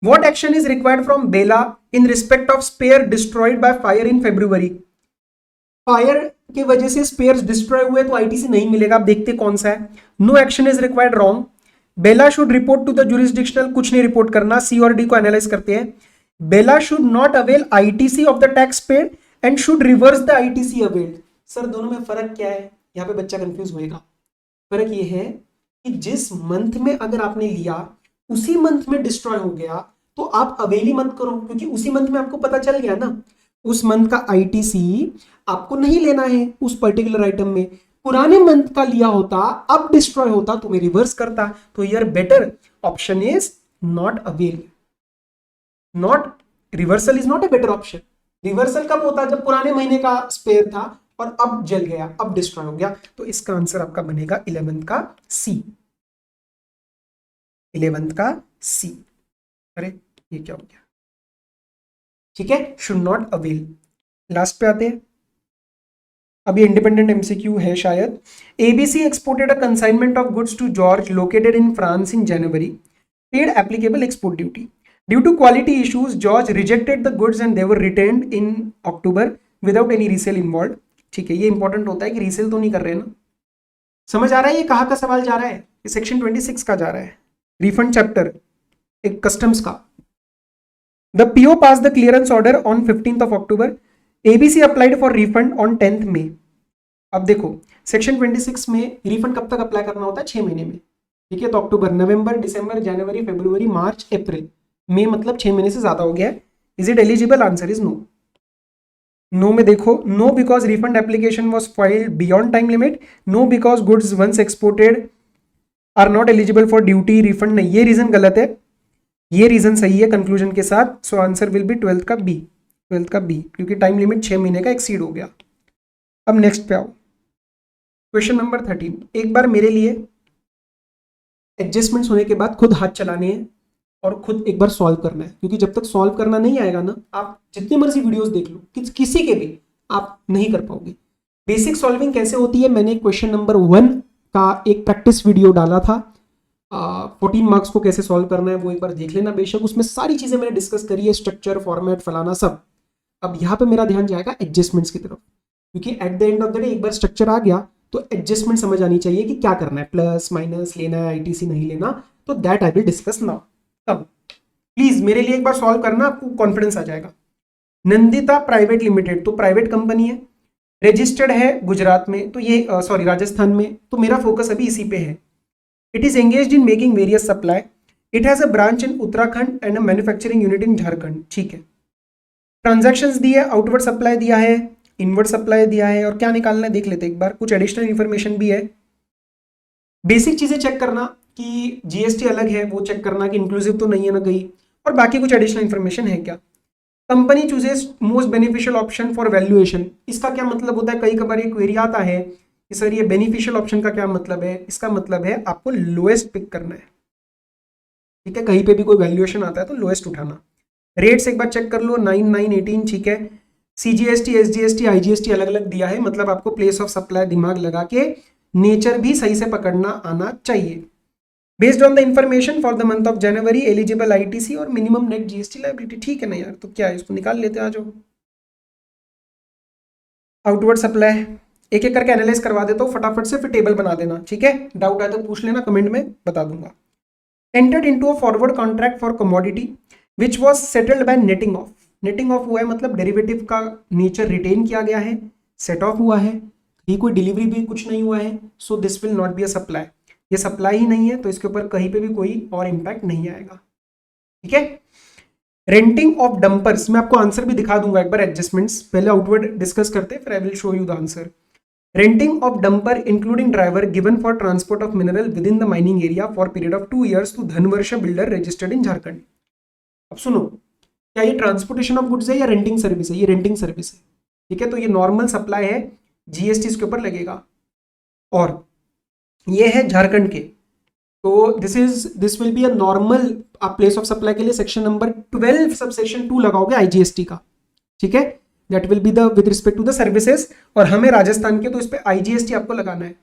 what action is required from Bela in respect of spare destroyed by fire in February। Fire की वजह से spheres destroy हुए तो ITC नहीं मिलेगा, आप देखते कौन सा है। No action is required, wrong. Bela should report to the jurisdictional, कुछ नहीं रिपोर्ट करना, सी और डी को एनालाइज करते हैं। Bela should not avail ITC of the tax paid and should reverse the ITC availed. Sir दोनों में फर्क क्या है, यहाँ पे बच्चा कंफ्यूज होएगा। फर्क ये है कि जिस मंथ में अगर आपने लिया उसी मंथ में डिस्ट्रॉय हो गया तो आप अवेल ही मत करो, क्योंकि उसी मंथ में आपको पता चल गया ना उस मंथ का आईटीसी आपको नहीं लेना है उस पर्टिकुलर आइटम में। पुराने मंथ का लिया होता, अब डिस्ट्रॉय होता तो मैं रिवर्स करता। तो यार better option is not avail, not reversal is not a better option. Reversal कब होता, जब पुराने महीने का स्पेयर था और अब जल गया, अब डिस्ट्रॉय हो गया, तो इसका आंसर आपका बनेगा 11th का सी, 11th का सी। अरे ये क्या हो गया, ठीक है, शुड नॉट अवेल। लास्ट पे आते हैं, अब ये इंडिपेंडेंट एमसीक्यू है शायद। ABC exported a consignment of goods to George located in France in January, paid applicable export duty. Due to quality issues George rejected the goods and they were returned in October without any resale involve. ठीक है, ये important होता है कि resale तो नहीं कर रहे ना। समझ आ रहा है ये कहाँ का सवाल जा रहा है, ये सेक्शन 26 का जा रहा है, रिफंड चैप्टर, एक कस्टम्स का। The PO pass the clearance order on 15th of October, ABC applied for refund on 10th May। अब देखो सेक्शन 26 में रिफंड कब तक अप्लाई करना होता है, 6 महीने में, ठीक है। तो अक्टूबर, नवंबर, दिसंबर, जनवरी, फरवरी, मार्च, अप्रैल, मई, मतलब 6 महीने से ज्यादा हो गया है। Is it eligible, answer is no. No में देखो, no because refund application was filed beyond time limit, no because goods once exported are not eligible for duty refund, नहीं, ये रीजन गलत है, ये रीजन सही है कंक्लूजन के साथ। So answer will B 12th का बी, 12th का बी, क्योंकि टाइम लिमिट 6 महीने का एक्सीड हो गया। अब नेक्स्ट पे आओ, क्वेश्चन नंबर 13। एक बार मेरे लिए एडजस्टमेंट्स होने के बाद खुद हाथ चलाने हैं और खुद एक बार सॉल्व करना है, क्योंकि जब तक सॉल्व करना नहीं आएगा ना, आप जितनी मर्जी वीडियोस देख लो, किसी के भी, आप नहीं कर पाओगे। बेसिक सॉल्विंग कैसे होती है, मैंने क्वेश्चन नंबर 1 का एक प्रैक्टिस वीडियो डाला था, 14 मार्क्स को कैसे सॉल्व करना है, वो एक बार देख लेना बेशक, उसमें सारी चीजें मैंने डिस्कस करी है, स्ट्रक्चर, फॉर्मेट, फलाना सब। अब यहाँ पे मेरा ध्यान जाएगा एडजस्टमेंट्स की तरफ, क्योंकि at the end of the day एक बार स्ट्रक्चर आ गया तो एडजस्टमेंट समझ आनी चाहिए कि क्या करना है, प्लस माइनस लेना है, आईटीसी नहीं लेना, तो that I will discuss now. तब प्लीज मेरे लिए एक बार सॉल्व करना, आपको कॉन्फिडेंस आ जाएगा। नंदिता प्राइवेट लिमिटेड, तो प्राइवेट कंपनी है, रजिस्टर्ड है गुजरात में, तो ये सॉरी राजस्थान में, तो मेरा फोकस अभी इसी पे है। It is engaged in making various supply, it has a branch in Uttarakhand and a manufacturing unit in Jharkhand, ठीक है। ट्रांजैक्शंस दिए, आउटवर्ड सप्लाई दिया है, इनवर्ड सप्लाई दिया है, और क्या निकालना है देख लेते एक बार, कुछ एडिशनल इंफॉर्मेशन भी है। बेसिक चीजें चेक करना कि जीएसटी अलग है, वो चेक करना कि इंक्लूसिव तो नहीं है ना कहीं, और बाकी कुछ एडिशनल इंफॉर्मेशन है क्या। Company chooses most beneficial option for valuation, इसका क्या मतलब होता है, कई बार एक क्वेरी आता है कि सर ये बेनिफिशियल ऑप्शन का क्या मतलब है, इसका मतलब है आपको लोएस्ट पिक करना है, ठीक है। कहीं पे भी कोई वैल्यूएशन आता है तो लोएस्ट उठाना। रेट्स एक बार चेक कर लो, 9, 9, 18, ठीक है। सीजीएसटी, एसजीएसटी, आईजीएसटी अलग अलग दिया है, मतलब आपको प्लेस ऑफ सप्लाई दिमाग लगा के नेचर भी सही से पकड़ना आना चाहिए। Based on the information for the month of January, eligible ITC और मिनिमम नेट जीएसटी लायबिलिटी, ठीक है ना यार, तो क्या है, इसको निकाल लेते हैं, आ जाओ। आउटवर्ड सप्लाई एक एक करके एनालाइज करवा देता हूँ फटाफट से, फिर टेबल बना देना, ठीक है। डाउट आए तो पूछ लेना, कमेंट में बता दूंगा। Entered into a forward contract for commodity which was settled bye netting of, netting of हुआ है मतलब डेरिवेटिव का नेचर रिटेन किया गया है, सेट ऑफ हुआ है, ये कोई डिलीवरी भी कुछ नहीं हुआ है, so this will not be a supply, ये सप्लाई ही नहीं है, तो इसके ऊपर कहीं पे भी कोई और इंपैक्ट नहीं आएगा, ठीक है। रेंटिंग ऑफ डंपर्स, मैं आपको आंसर भी दिखा दूंगा एक बार, एडजस्टमेंट्स पहले आउटवर्ड डिस्कस करते, फिर I will show you the answer. Renting of dumper including driver given for transport of mineral within the mining area for period of 2 years to Dhanvarsha builder registered in Jharkhand. अब सुनो, क्या ये transportation of goods है या renting service है, ये renting service है, ठीक है। तो ये नॉर्मल सप्लाई है, जीएसटी इसके ऊपर लगेगा, और ये है झारखंड के, तो this will be a normal, आप प्लेस ऑफ सप्लाई के लिए सेक्शन नंबर 12 सब सेक्शन 2 लगाओगे आईजीएसटी का, ठीक है। That will be the with respect to the services, और हमें राजस्थान के, तो इस पे आईजीएसटी आपको लगाना है।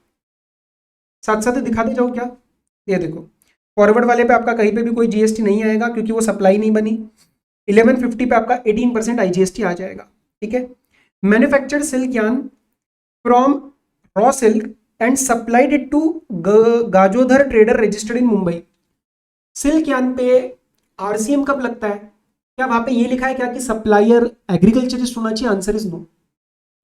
साथ साथ दिखाते जाओ क्या, ये देखो फॉरवर्ड वाले पे आपका कहीं पे भी कोई जीएसटी नहीं आएगा क्योंकि वो सप्लाई नहीं बनी। 1150 पे आपका 18% आईजीएसटी आ जाएगा, ठीक है। Manufactured silk yarn from raw silk and supplied it to Gajodhar trader registered in Mumbai. Silk yarn पे आरसीएम कब लगता है, क्या वहां पे ये लिखा है क्या कि सप्लायर एग्रीकल्चरिस्ट होना चाहिए, आंसर इज नो।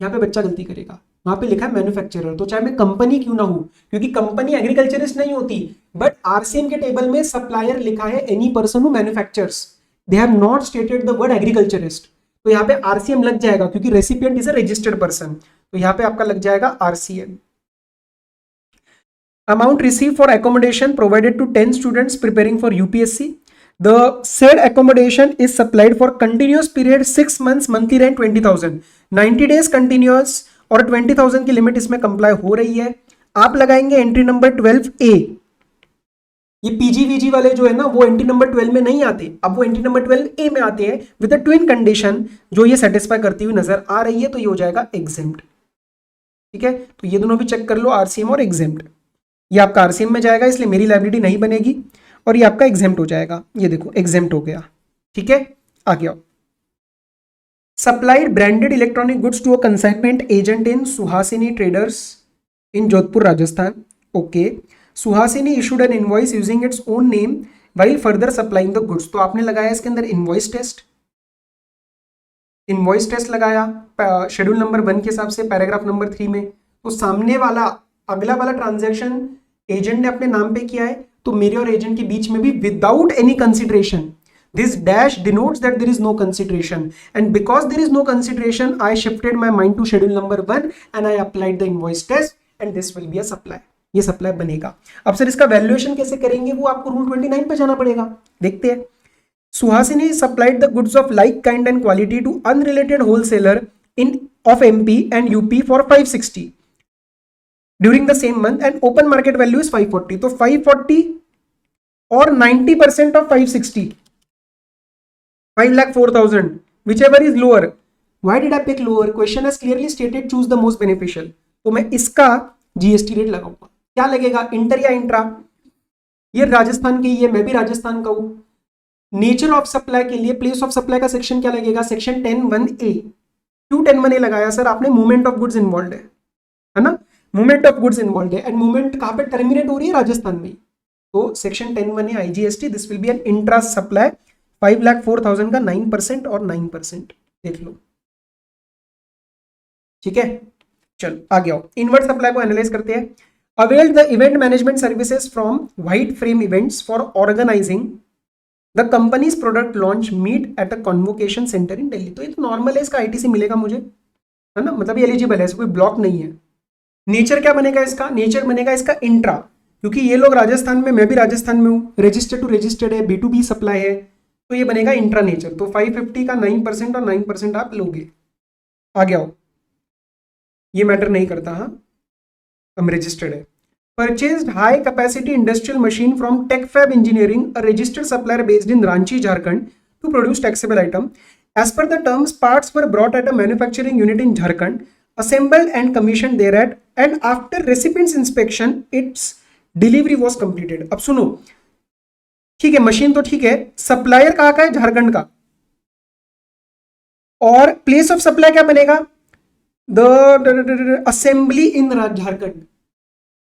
यहाँ पे बच्चा गलती करेगा, वहां पे लिखा है मैन्युफैक्चरर, तो चाहे मैं कंपनी क्यों ना हूं, क्योंकि कंपनी एग्रीकल्चरिस्ट नहीं होती, बट आरसीएम के टेबल में सप्लायर लिखा है any person who manufactures, they have not stated the word agriculturist, तो यहाँ पे आरसीएम लग जाएगा क्योंकि recipient is a registered person, तो यहाँ पे आपका लग जाएगा RCM. Amount received for accommodation provided to 10 students preparing for UPSC. The said accommodation is supplied for continuous period 6 months, monthly rent 20,000, 90 days continuous और 20,000 की लिमिट इसमें कंप्लाई हो रही है। आप लगाएंगे एंट्री नंबर 12A। ये पीजीवीजी वाले जो है ना वो एंट्री नंबर 12 में नहीं आते, अब वो एंट्री नंबर 12A में आते हैं विद द ट्विन कंडीशन जो ये सेटिस्फाई करती हुई नजर आ रही है, तो ये हो जाएगा एग्जेम्प्ट। ठीक है, तो ये दोनों भी चेक कर लो, आरसीएम और एग्जेम्प्ट। ये आपका आरसीएम में जाएगा इसलिए मेरी लायबिलिटी नहीं बनेगी, और ये आपका एग्जेम्प्ट हो जाएगा। ये देखो एग्जेम्प्ट हो गया। ठीक है, आगे आओ। Supplied branded electronic goods to a consignment agent in Suhasini traders in Jodhpur Rajasthan. Okay, Suhasini issued an invoice using its own name while further supplying the goods. तो आपने लगाया इसके अंदर इनवॉइस टेस्ट, इनवॉइस टेस्ट लगाया शेड्यूल नंबर 1 के हिसाब से पैराग्राफ नंबर 3 में। तो सामने वाला अगला वाला ट्रांजैक्शन एजेंट ने अपने नाम पे किया है, तो मेरे और एजेंट के बीच में भी without any consideration this dash denotes that there is no consideration, and because there is no consideration I shifted my mind to schedule number 1 and I applied the invoice test and this will be a supply। ये supply बनेगा। अब sir इसका valuation कैसे करेंगे, वो आपको rule 29 पे जाना पड़ेगा। देखते हैं। Suhasini supplied the goods of like kind and quality to unrelated wholesaler in of MP and UP for 560 during the same month and open market value is 540। तो 540 और 90% of 560, 5,04,000, whichever is lower। Why did I pick lower? Question has clearly stated choose the most beneficial। तो मैं इसका GST rate लगाऊंगा। क्या लगेगा, inter या intra? ये राजस्थान की है, मैं भी राजस्थान का हूं। नेचर ऑफ सप्लाई के लिए प्लेस ऑफ सप्लाई का सेक्शन क्या लगेगा, सेक्शन 10(1)(a। क्यों 10(1)(a) लगाया सर? आपने मूवमेंट ऑफ गुड्स इन्वॉल्व है ना, मूवमेंट ऑफ गुड्स इन्वॉल्व है, एंड मूवमेंट कहां पे टर्मिनेट हो रही है, राजस्थान में। तो section 10(1)(a IGST, this will B an intra supply. 5,04,000 का 9% और 9% देख लो। ठीक है, चलो आगे आओ। इनवर्ट सप्लाई को एनालाइज करते हैं। Avail the event management services from white frame events for organising the company's product launch meet at a convocation centre in Delhi. तो ये तो नॉर्मल है, इसका आईटीसी मिलेगा मुझे, है ना, मतलब ये एलिजिबल है, कोई ब्लॉक नहीं है। नेचर क्या बनेगा इसका, नेचर बनेगा इसका इंट्रा, क्योंकि ये लोग राजस्थान में, मैं भी राजस्थान में हूँ, रजिस्टर्ड टू रजिस्टर्ड है, B2B सप्लाई है, तो ये बनेगा इंट्रा नेचर। तो 550 का 9% और 9% आप लोगे। आगे आओ, ये मैटर नहीं करता, हाँ हम रजिस्टर्ड है। Purchased high capacity industrial machine from Techfab engineering, a registered supplier based in Ranchi Jharkhand to produce taxable item. As per the terms parts were brought at a manufacturing unit in Jharkhand, assembled and commissioned thereat, and after recipient's inspection its delivery was completed। अब सुनो, ठीक है machine तो ठीक है, supplier कहाँ का है, झारखंड का, और प्लेस ऑफ सप्लाई क्या बनेगा, द असेंबली इन झारखंड,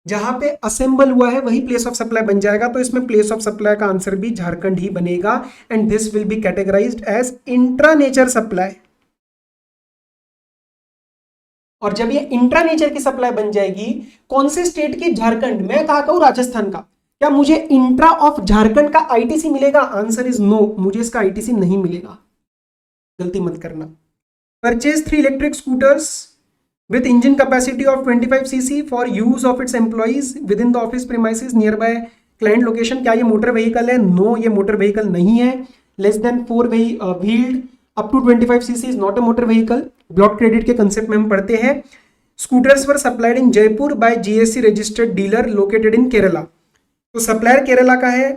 जहां पे असेंबल हुआ है वही प्लेस ऑफ सप्लाई बन जाएगा। तो इसमें प्लेस ऑफ सप्लाई का आंसर भी झारखंड ही बनेगा, and this will be categorised as intra nature supply. और जब ये इंट्रा नेचर की सप्लाई बन जाएगी, कौन से स्टेट की, झारखंड, मैं कहा कहूं राजस्थान का, क्या मुझे इंट्रा ऑफ झारखंड का आईटीसी मिलेगा? आंसर इज नो, मुझे इसका आईटीसी नहीं मिलेगा, गलती मत करना। Purchase 3 electric scooters with engine capacity of 25 cc for use of its employees within the office premises nearby client location. क्या ये मोटर व्हीकल है? नो, ये मोटर व्हीकल नहीं है। Less than 4 wheeled up to 25 cc is not a motor vehicle. Block credit के concept में हम पढ़ते हैं। Scooters were supplied in Jaipur by GSC registered dealer located in Kerala. तो सप्लायर केरला का है,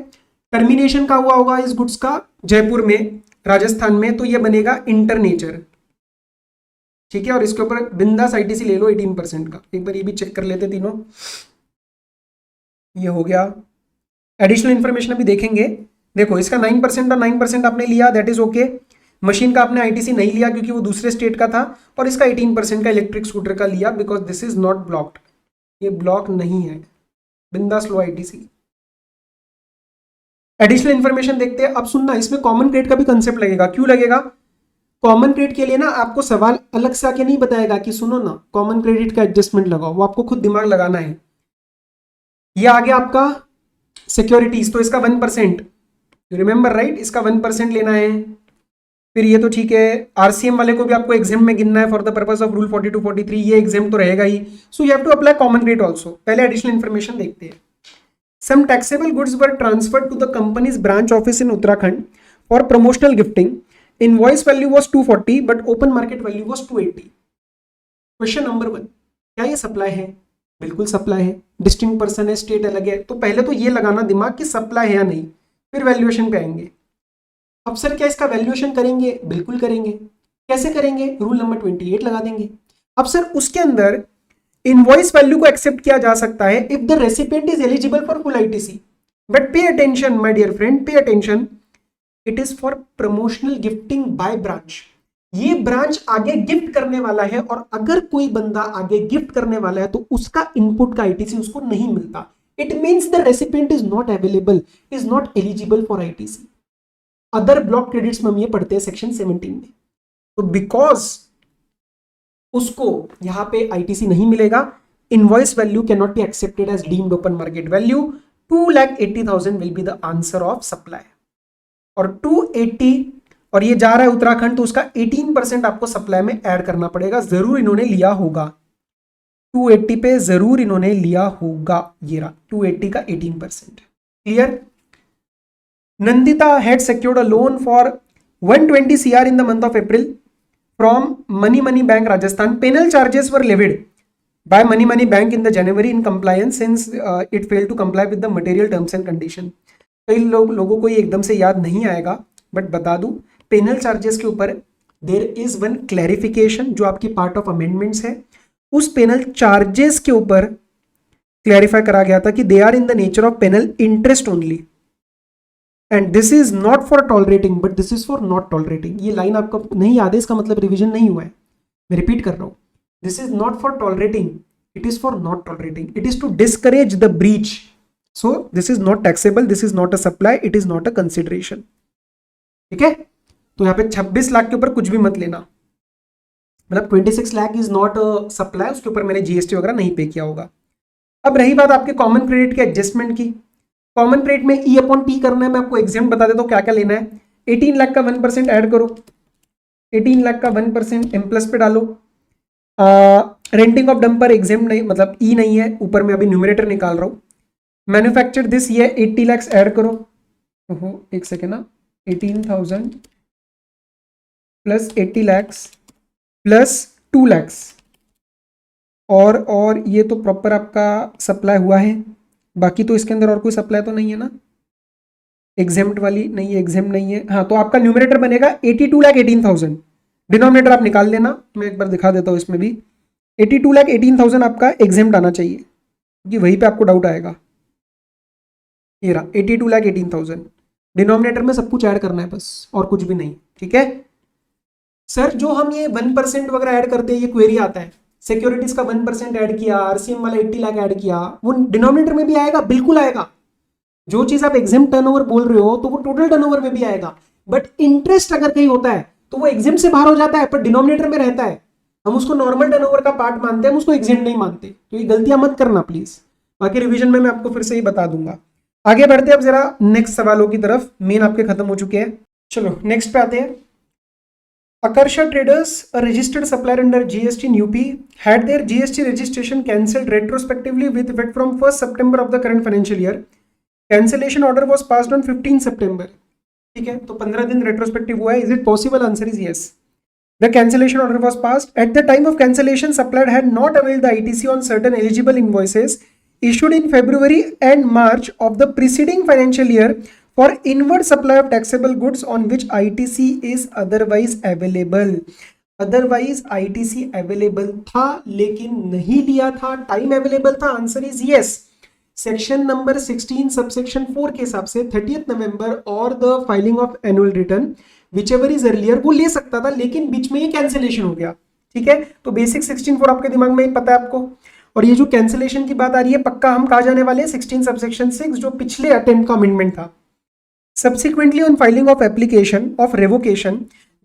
टर्मिनेशन का हुआ होगा इस गुड्स का जयपुर में, राजस्थान में, तो ये बनेगा इंटरनेचर। ठीक है, और इसके ऊपर बिंदास आईटीसी ले लो 18% का। एक बार ये भी चेक कर लेते तीनों। ये हो गया। एडिशनल इंफॉर्मेशन अभी देखेंगे। देखो इसका 9% और 9% आपने लिया, दैट इज ओके। मशीन का आपने आईटीसी नहीं लिया क्योंकि वो दूसरे स्टेट का था, और इसका 18% का इलेक्ट्रिक स्कूटर का लिया because this is not blocked, ये ब्लॉक नहीं है, बिंदास लो आईटीसी। एडिशनल इंफॉर्मेशन देखते हैं। अब सुनना, इसमें कॉमन क्रेडिट का भी कंसेप्ट लगेगा। क्यों लगेगा? कॉमन क्रेडिट के लिए ना आपको सवाल अलग से आके नहीं बताएगा कि सुनो ना कॉमन क्रेडिट का एडजस्टमेंट लगाओ, वो आपको खुद दिमाग लगाना है। ये आ गया आपका सिक्योरिटीज, तो इसका 1%, रिमेंबर राइट, इसका 1% लेना है। फिर ये तो ठीक है, आरसीएम वाले को भी आपको एग्जाम में गिनना है for the purpose of rule 42, 43, ये एग्जाम तो रहेगा ही। So you have to apply common credit also. पहले एडिशनल इंफॉर्मेशन देखते हैं। Some taxable goods were transferred to the company's branch office in Uttarakhand for promotional gifting. Invoice value was 240, but open market value was 280. Question number 1, क्या ये supply है? बिल्कुल supply है। Distinct person है, state अलग है, तो पहले तो ये लगाना दिमाग कि सप्लाई है या नहीं, फिर वैल्यूएशन पे आएंगे। अब सर क्या इसका वैल्यूएशन करेंगे? बिल्कुल करेंगे। कैसे करेंगे? रूल नंबर 28 लगा देंगे। अब सर उसके अंदर इनवॉइस वैल्यू को एक्सेप्ट किया जा सकता है if the recipient is eligible for full ITC, but pay attention my dear friend, pay attention, it is for promotional gifting by branch. ये ब्रांच आगे गिफ्ट करने वाला है, और अगर कोई बंदा आगे गिफ्ट करने वाला है तो उसका इनपुट का आईटीसी उसको नहीं मिलता। It means the recipient is not available, is not eligible for ITC. Other block credits में हम ये पढ़ते हैं सेक्शन 17 में। तो बिकॉज उसको यहां पे आईटीसी नहीं मिलेगा, invoice value can not be accepted as deemed open market value. 2,80,000 will be the answer of supply. और 280, और ये जा रहा है उत्तराखंड, तो उसका 18% आपको सप्लाई में ऐड करना पड़ेगा। जरूर इन्होंने लिया होगा 280 पे, जरूर इन्होंने लिया होगा। ये रहा 280 का 18%। Clear? Nandita had secured a loan for 120 CR in the month of April from Money Bank Rajasthan. Penal charges were levied by Money Bank in the January in compliance since it failed to comply with the material terms and condition. कई लोगों को ये एकदम से याद नहीं आएगा, but बता दूं, पेनल चार्जेस के ऊपर देयर इज वन क्लैरिफिकेशन जो आपकी पार्ट ऑफ अमेंडमेंट्स है। उस पेनल चार्जेस के ऊपर क्लैरिफाई करा गया था कि they are in the nature of penal interest only, and this is not for tolerating but this is for not tolerating. ये लाइन आपको नहीं याद है, इसका मतलब रिवीजन नहीं हुआ है, मैं रिपीट कर रहा हूं। This is not for tolerating, it is for not tolerating, it is to discourage the breach. So this is not taxable, this is not a supply, it is not a consideration. ठीक है? तो यहां पे 26 लाख के ऊपर कुछ भी मत लेना, मतलब 26 lakh is not a supply, उसके ऊपर मैंने जीएसटी वगैरह नहीं पे किया होगा। अब रही बात आपके कॉमन क्रेडिट के एडजस्टमेंट की। कॉमन क्रेडिट में ई अपॉन टी करना है, मैं आपको एग्जाम बता देता हूं क्या क्या लेना है। 18 लाख का 1% ऐड करो, 18 लाख का 1% एम प्लस पे डालो। रेंटिंग ऑफ डंपर एग्जाम नहीं, मतलब ई नहीं है, ऊपर में अभी न्यूमरेटर निकाल रहा हूं। मैन्युफैक्चर दिस ये 80 लाख ऐड करो। ओहो एक सेकेंड ना, 18,000 प्लस 80 लाख प्लस 2 लाख, और ये तो प्रॉपर आपका सप्लाई हुआ है। बाकी तो इसके अंदर और कोई सप्लाई तो नहीं है ना, एग्जेम्प्ट वाली नहीं है, एग्जेम्प्ट नहीं है। हाँ, तो आपका न्यूमरेटर बनेगा 82,18,000, डिनोमिनेटर आप निकाल लेना, मैं एक बार दिखा देता हूँ इसमें भी। 82,18,000 आपका एग्जेम्प्ट आना चाहिए, क्योंकि वहीं पे आपको डाउट आएगा। ये रहा 82,18,000, डिनोमिनेटर में सब कुछ ऐड करना है बस, और कुछ भी नहीं। ठीक है सर, जो हम ये 1% वगैरह ऐड करते हैं, ये क्वेरी आता है, सिक्योरिटीज का 1% ऐड किया, आरसीएम वाला 80 लाख ऐड किया, वो डिनोमिनेटर में भी आएगा, बिल्कुल आएगा। जो चीज आप एग्जाम टर्नओवर बोल रहे हो तो वो टोटल टर्नओवर में भी आएगा, बट इंटरेस्ट अगर कहीं होता है तो वो एग्जाम से बाहर हो जाता है, पर डिनोमिनेटर में रहता है। हम उसको नॉर्मल टर्नओवर का पार्ट मानते हैं, हम उसको एग्जाम नहीं मानते, तो ये गलतियां मत करना प्लीज। बाकी रिवीजन में मैं आपको फिर से ही बता दूंगा। आगे बढ़ते हैं अब जरा नेक्स्ट सवालों की तरफ, मेन आपके खत्म हो चुके हैं। चलो नेक्स्ट पे आते हैं। Akarsha Traders, a registered supplier under GST in UP, had their GST registration cancelled retrospectively with effect from 1st September of the current financial year. Cancellation order was passed on 15 September. ठीक है, तो 15 दिन retrospective हुआ है. Is it possible? Answer is yes. The cancellation order was passed. At the time of cancellation, supplier had not availed the ITC on certain eligible invoices issued in February and March of the preceding financial year for inward supply of taxable goods on which ITC is otherwise available. Otherwise ITC available था लेकिन नहीं लिया था, time available था। Answer is yes. Section number 16 subsection 4 के हिसाब से 30th November और the filing of annual return whichever is earlier, वो ले सकता था, लेकिन बीच में ये कैंसिलेशन हो गया। ठीक है, तो बेसिक 16(4) आपके दिमाग में पता है आपको। और ये जो कैंसिलेशन की बात आ रही है, पक्का हम कहा जाने वाले 16 सबसेक्शन 6 जो पिछले अटेम्प्ट का अमेंडमेंट था। Subsequently, on filing of application of revocation,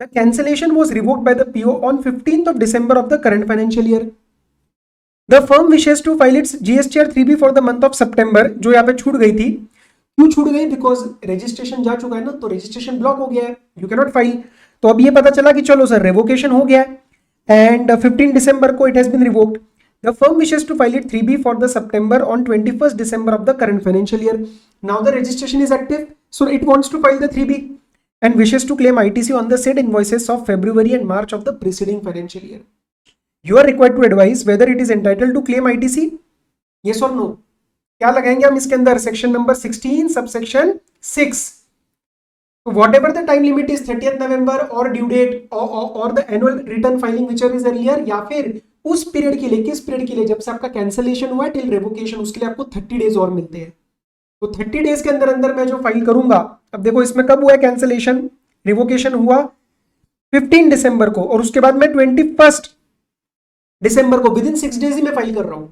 the cancellation was revoked by the PO on 15th of December of the current financial year. The firm wishes to file its GSTR 3B for the month of September, जो यहाँ पे छूट गई थी। क्यों छूट गई? Because registration जा चुका है ना, तो रजिस्ट्रेशन ब्लॉक हो गया है, यू कैन नॉट फाइल। तो अब ये पता चला कि चलो सर रेवोकेशन हो गया है एंड 15 दिसंबर को it has been revoked. The firm wishes to file it 3B for the September on 21st December of the current financial year. Now the registration is active, so it wants to file the 3B and wishes to claim ITC on the said invoices of February and March of the preceding financial year. You are required to advise whether it is entitled to claim ITC, yes और no. क्या लगाएंगे हम इसके अंदर, section number 16 subsection 6। Whatever the time limit is 30th November और due date और the annual return filing whichever is earlier, या फिर उस पीरियड के लिए, किस पीरियड के लिए, जब से आपका कैंसिलेशन हुआ टिल रेवोकेशन, उसके लिए आपको 30 डेज और मिलते हैं। तो 30 डेज के अंदर अंदर मैं जो फाइल करूंगा, अब देखो इसमें कब हुआ है कैंसिलेशन, रिवोकेशन हुआ 15 दिसंबर को, और उसके बाद मैं 21 दिसंबर को विद इन 6 डेज ही मैं फाइल कर रहा हूं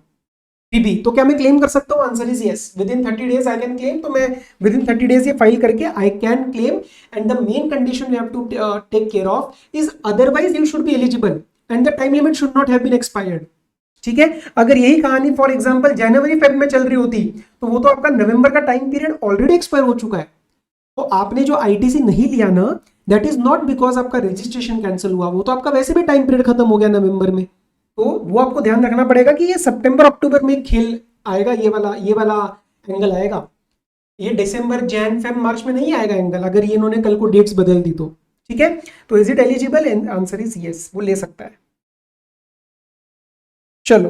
पीबी, तो क्या मैं क्लेम कर सकता हूं? Answer is yes, within 30 days I can claim. तो मैं विद इन 30 डेज ये फाइल करके I can claim, and the main condition we have to take care of is otherwise you should be eligible and the time limit should not have been expired. ठीक है, अगर यही कहानी for example January Feb में चल रही होती तो वो तो आपका नवंबर का टाइम पीरियड ऑलरेडी एक्सपायर हो चुका है। तो आपने जो आईटीसी नहीं लिया ना, दैट इज नॉट बिकॉज आपका रजिस्ट्रेशन कैंसिल हुआ, वो तो आपका वैसे भी टाइम पीरियड खत्म हो गया नवंबर में। तो वो आपको ध्यान रखना पड़ेगा कि ये सितंबर अक्टूबर में खेल आएगा, ये वाला एंगल आएगा, ये दिसंबर जैन फेब मार्च में नहीं आएगा एंगल, अगर ये इन्होंने कल को डेट्स बदल दी तो। ठीक है, तो is it eligible? Answer is yes, वो ले सकता है। चलो,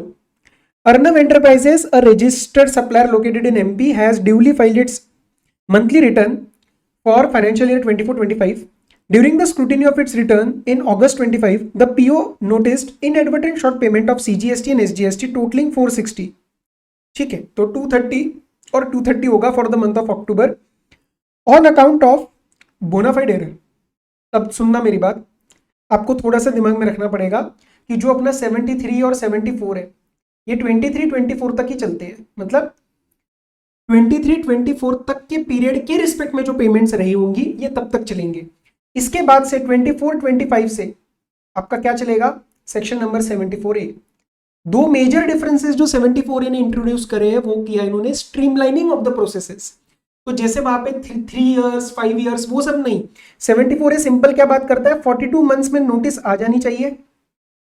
Arnav enterprises, a registered supplier located in MP, has duly filed it's monthly return for financial year 24-25. During the scrutiny of its return in August 25, the PO noticed inadvertent short payment of CGST and SGST totaling 460. ठीक है, तो 230 और 230 होगा for the month of October on account of bona fide error. तब सुनना मेरी बात, आपको थोड़ा सा दिमाग में रखना पड़ेगा कि जो अपना 73 और 74 है, ये 23-24 तक ही चलते हैं, मतलब 23-24 तक के पीरियड के रिस्पेक्ट में जो पेमेंट्स रही होंगी ये तब तक चलेंगे। इसके बाद से 24-25 से आपका क्या चलेगा, सेक्शन नंबर 74A। दो मेजर डिफरेंसेस जो 74A ने इंट्रोड्यूस करे हैं वो किया इन्होंने स्ट्रीमलाइनिंग ऑफ द प्रोसेसेस। तो जैसे वहां पे 3 इयर्स 5 इयर्स वो सब नहीं, 74A सिंपल क्या बात करता है, 42 मंथ्स में नोटिस आ जानी चाहिए,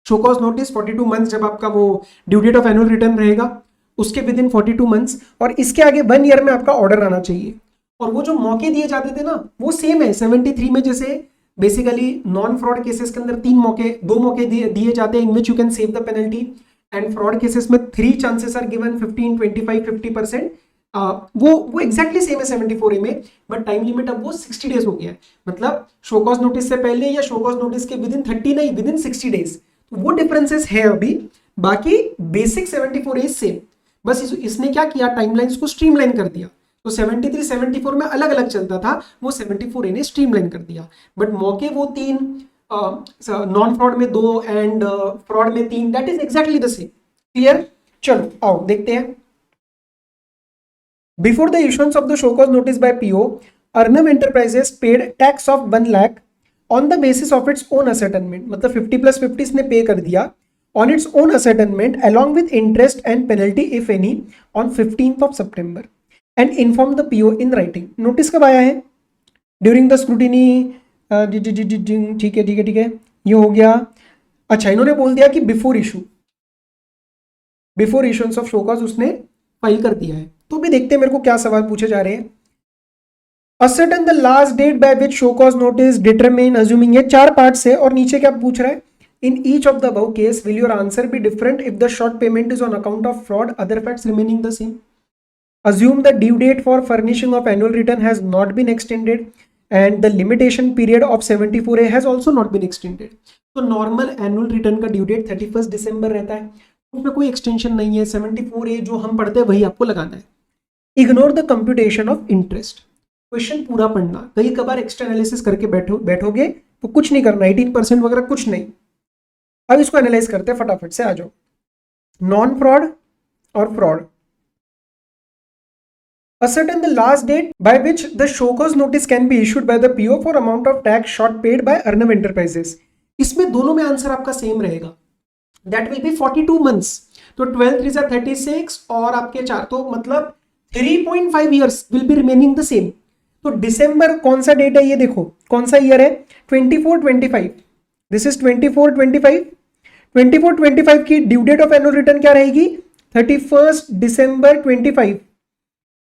शो कॉज नोटिस 42 मंथ्स जब आपका वो due date of annual return रहेगा उसके विद इन 42 मंथ्स, और इसके आगे 1 ईयर में आपका ऑर्डर आना चाहिए। और वो जो मौके दिए जाते थे ना वो सेम है 73 में, जैसे बेसिकली नॉन फ्रॉड केसेस के अंदर 2 मौके दिए जाते हैं in which you can save the penalty, and fraud cases में 3 चांसेस आर गिवन, 15, 25, 50%। वो एग्जैक्टली सेम है 74A में, बट टाइम लिमिट अब वो 60 डेज हो गया है, मतलब शो कॉज नोटिस से पहले या शो कॉज नोटिस के विद इन 30 नहीं, विद इन 60 डेज। तो वो डिफरेंसेस है अभी, बाकी बेसिक 74A सेम, बस इसने क्या किया, टाइमलाइंस को स्ट्रीमलाइन कर दिया। तो 73, 74 में अलग अलग चलता था, वो 74A ने स्ट्रीमलाइन कर दिया, बट मौके वो 3, नॉन फ्रॉड में 2 एंड फ्रॉड में 3, that is exactly the same. Clear? चलो आओ देखते हैं। Before the issuance of the show cause notice bye PO, Arnav enterprises paid tax of 1 lakh on the basis of its own ascertainment, मतलब 50+50 इसने पे कर दिया on its own ascertainment along with interest and penalty if any on 15th of September and inform the PO in writing. Notice कब आया है? During the scrutiny. ठीक है ये हो गया। अच्छा, इन्होंने बोल दिया कि before issuance of show cause उसने फाइल कर दिया है। तो भी देखते हैं मेरे को क्या सवाल पूछे जा रहे हैं। Ascertain the last date by which show cause notice determine assuming, ये 4 पार्ट से, और नीचे क्या पूछ रहा है, in each of the above case will your answer be different if the short payment is on account of fraud, other facts remaining the same? Assume the due date for furnishing of annual return has not been extended and the limitation period of 74A has also not been extended. तो normal annual return का due date 31 दिसंबर रहता है, उसमें कोई extension नहीं है। 74A जो हम पढ़ते हैं वही आपको लगाना है। Ignore the computation of interest, question पूरा पढ़ना, कई कबार एक्स्ट्रा एनालिसिस करके बैठोगे तो कुछ नहीं करना, 18% वगैरह कुछ नहीं। अब इसको एनालाइज करते हैं फटाफट से, आ जाओ। नॉन फ्रॉड और fraud. Ascertain the last date by which the show cause notice can be issued by the PO for amount of tax short paid by Arnav Enterprises. इसमें दोनों में आंसर आपका सेम रहेगा, that will be 42 months. तो 12 3 36 और आपके 4, तो मतलब 3.5 years will be remaining the same. तो दिसंबर कौन सा डेट है ये देखो, कौन सा ईयर है, 24-25, दिस इज 24-25 की due date of annual return क्या रहेगी, 31 दिसंबर 25।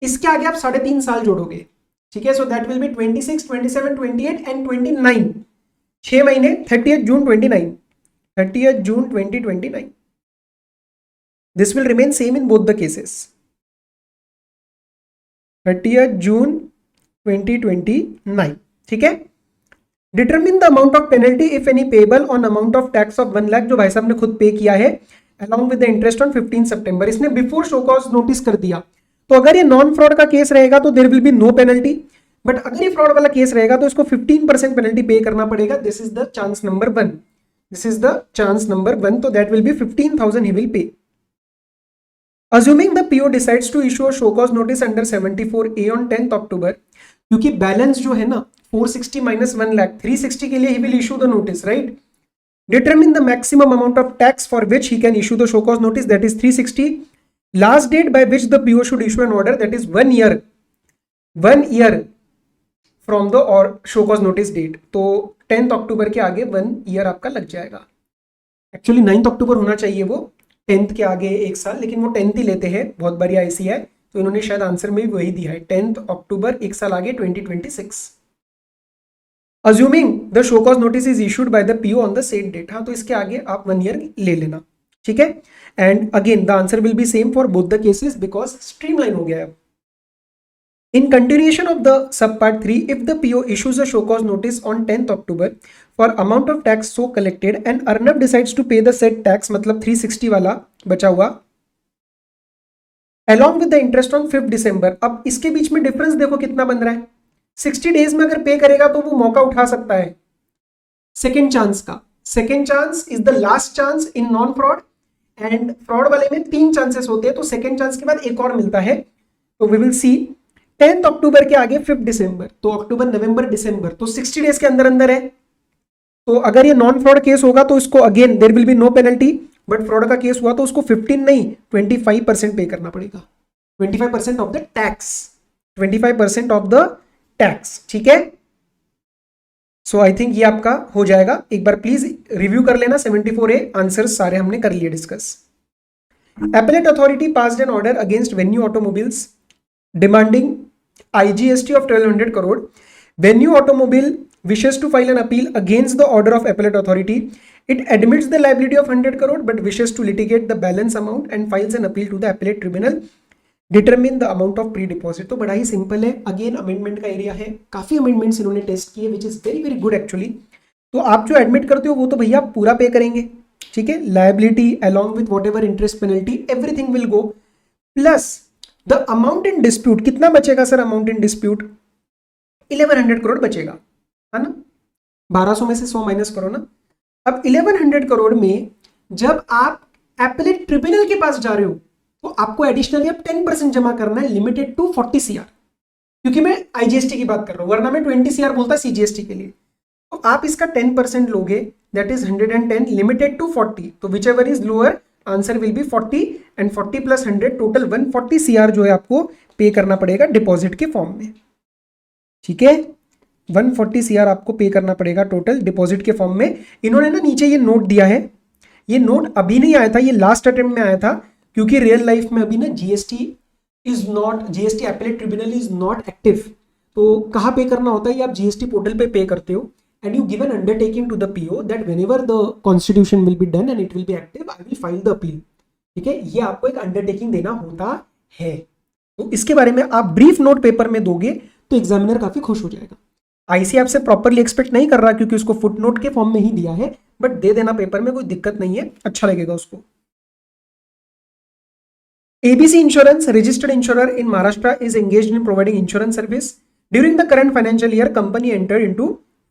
इसके आगे आप 3.5 साल जोड़ोगे, ठीक है, so that will B 26, 27, 28 and 29, 6 महीने, 30 जून 29। 30th June 2029. This will remain same in both the cases. 30th June 2029. ठीक है. Determine the amount of penalty if any payable on amount of tax of 1 lakh, जो भाई साहब ने खुद पे किया है, along with the interest on 15 सितंबर. इसने बिफोर शो कॉज नोटिस कर दिया. तो अगर ये नॉन फ्रॉड का केस रहेगा तो there will be no penalty, but अगर ये फ्रॉड वाला केस रहेगा तो इसको 15% पेनल्टी पे करना पड़ेगा. This is the chance number 1. This is the chance number 1. तो that will B 15,000 he will pay. Assuming the PO decides to issue a show cause notice under 74A on 10th October, क्योंकि balance जो है ना 460 minus 1 lakh 360 के लिए he will issue the notice, right? Determine the maximum amount of tax for which he can issue the show cause notice, that is 360. Last date by which the PO should issue an order, that is 1 year. 1 year from the or show cause notice date. तो 10th October के आगे 1 year आपका लग जाएगा. Actually 9th October होना चाहिए वो, 10th के आगे 1 साल, लेकिन वो 10th ही लेते हैं, बहुत बारी ऐसी है, तो इन्होंने शायद आंसर में भी वही दिया है, 10th अक्टूबर 1 साल आगे 2026. Assuming the show cause notice is issued by the PO on the said date. हाँ, तो इसके आगे आप 1 year ले लेना. ठीक है. And again the answer will B same for both the cases because streamline हो गया है. In continuation of the subpart 3, if the PO issues a show cause notice on 10th October for amount of tax so collected and earner decides to pay the said tax, मतलब 360 वाला बचा हुआ, along with the interest on 5th December. अब इसके बीच में difference देखो कितना बन रहा है. 60 डेज में अगर पे करेगा तो वो मौका उठा सकता है सेकेंड चांस का. Second chance is the last chance in non fraud, and fraud वाले में 3 चांसेस होते हैं, तो सेकेंड चांस के बाद एक और मिलता है. तो वी विल सी 10th अक्टूबर के आगे 5th दिसंबर, तो अक्टूबर नवंबर दिसंबर, तो 60 डेज के अंदर अंदर है. तो अगर ये नॉन फ्रॉड केस होगा तो इसको again there will be no penalty, but fraud का केस हुआ तो उसको 15 नहीं 25% पे करना पड़ेगा. 25% of the tax, 25% of the tax. ठीक है. सो आई थिंक ये आपका हो जाएगा. एक बार प्लीज रिव्यू कर लेना. 74A आंसर्स सारे हमने कर लिए discuss. Appellate authority passed an order against Venue Automobiles demanding IGST of 1200 crore. Venue Automobile wishes to file an appeal against the order of appellate authority. It admits the liability of 100 crore but wishes to litigate the balance amount and files an appeal to the appellate tribunal. Determine the amount of pre-deposit. तो बड़ा ही simple है. Again amendment का area है. काफी amendments इन्होंने test किए which is very very good actually. तो आप जो एडमिट करते हो वो तो भैया पूरा पे करेंगे. ठीक है. Liability along with what ever interest penalty everything will go, plus the amount in dispute. कितना बचेगा sir amount in dispute? 1100 crore बचेगा, है ना. 1200 में से 100 माइनस करो ना. अब 1100 करोड़ में जब आप एपेलेट ट्रिब्यूनल के पास जा रहे हो तो आपको एडिशनली अब 10% जमा करना है, लिमिटेड टू 40 CR, क्योंकि मैं आईजीएसटी की बात कर रहा हूं, वरना मैं 20 CR बोलता सीजीएसटी के लिए. तो आप इसका 10% लोगे, दैट इज 110 लिमिटेड टू 40. तो whichever is lower, answer will be 40 and 40 plus 100 total 140 CR जो है आपको पे करना पड़ेगा डिपॉजिट के फॉर्म में. ठीक है. 140 CR आपको पे करना पड़ेगा टोटल डिपॉजिट के फॉर्म में. इन्होंने ना नीचे ये नोट दिया है. ये नोट अभी नहीं आया था, ये लास्ट अटेम्प्ट में आया था, क्योंकि रियल लाइफ में अभी ना GST appellate tribunal is not active. तो कहाँ पे करना होता है, ये आप जीएसटी पोर्टल पे पे करते हो and you give an undertaking to the PO that whenever the constitution will be done and it will be active I will file the appeal. ठीक है. ये आपको एक अंडरटेकिंग देना होता है. तो इसके बारे में आप ब्रीफ नोट पेपर में दोगे तो एग्जामिनर काफी खुश हो जाएगा. आईसी आपसे प्रॉपरली एक्सपेक्ट नहीं कर रहा क्योंकि उसको फुट नोट के फॉर्म में ही दिया है, बट दे देना पेपर में, कोई दिक्कत नहीं है, अच्छा लगेगा उसको. ABC Insurance, registered insurer in Maharashtra, is engaged in providing insurance service. During the current financial year, company entered into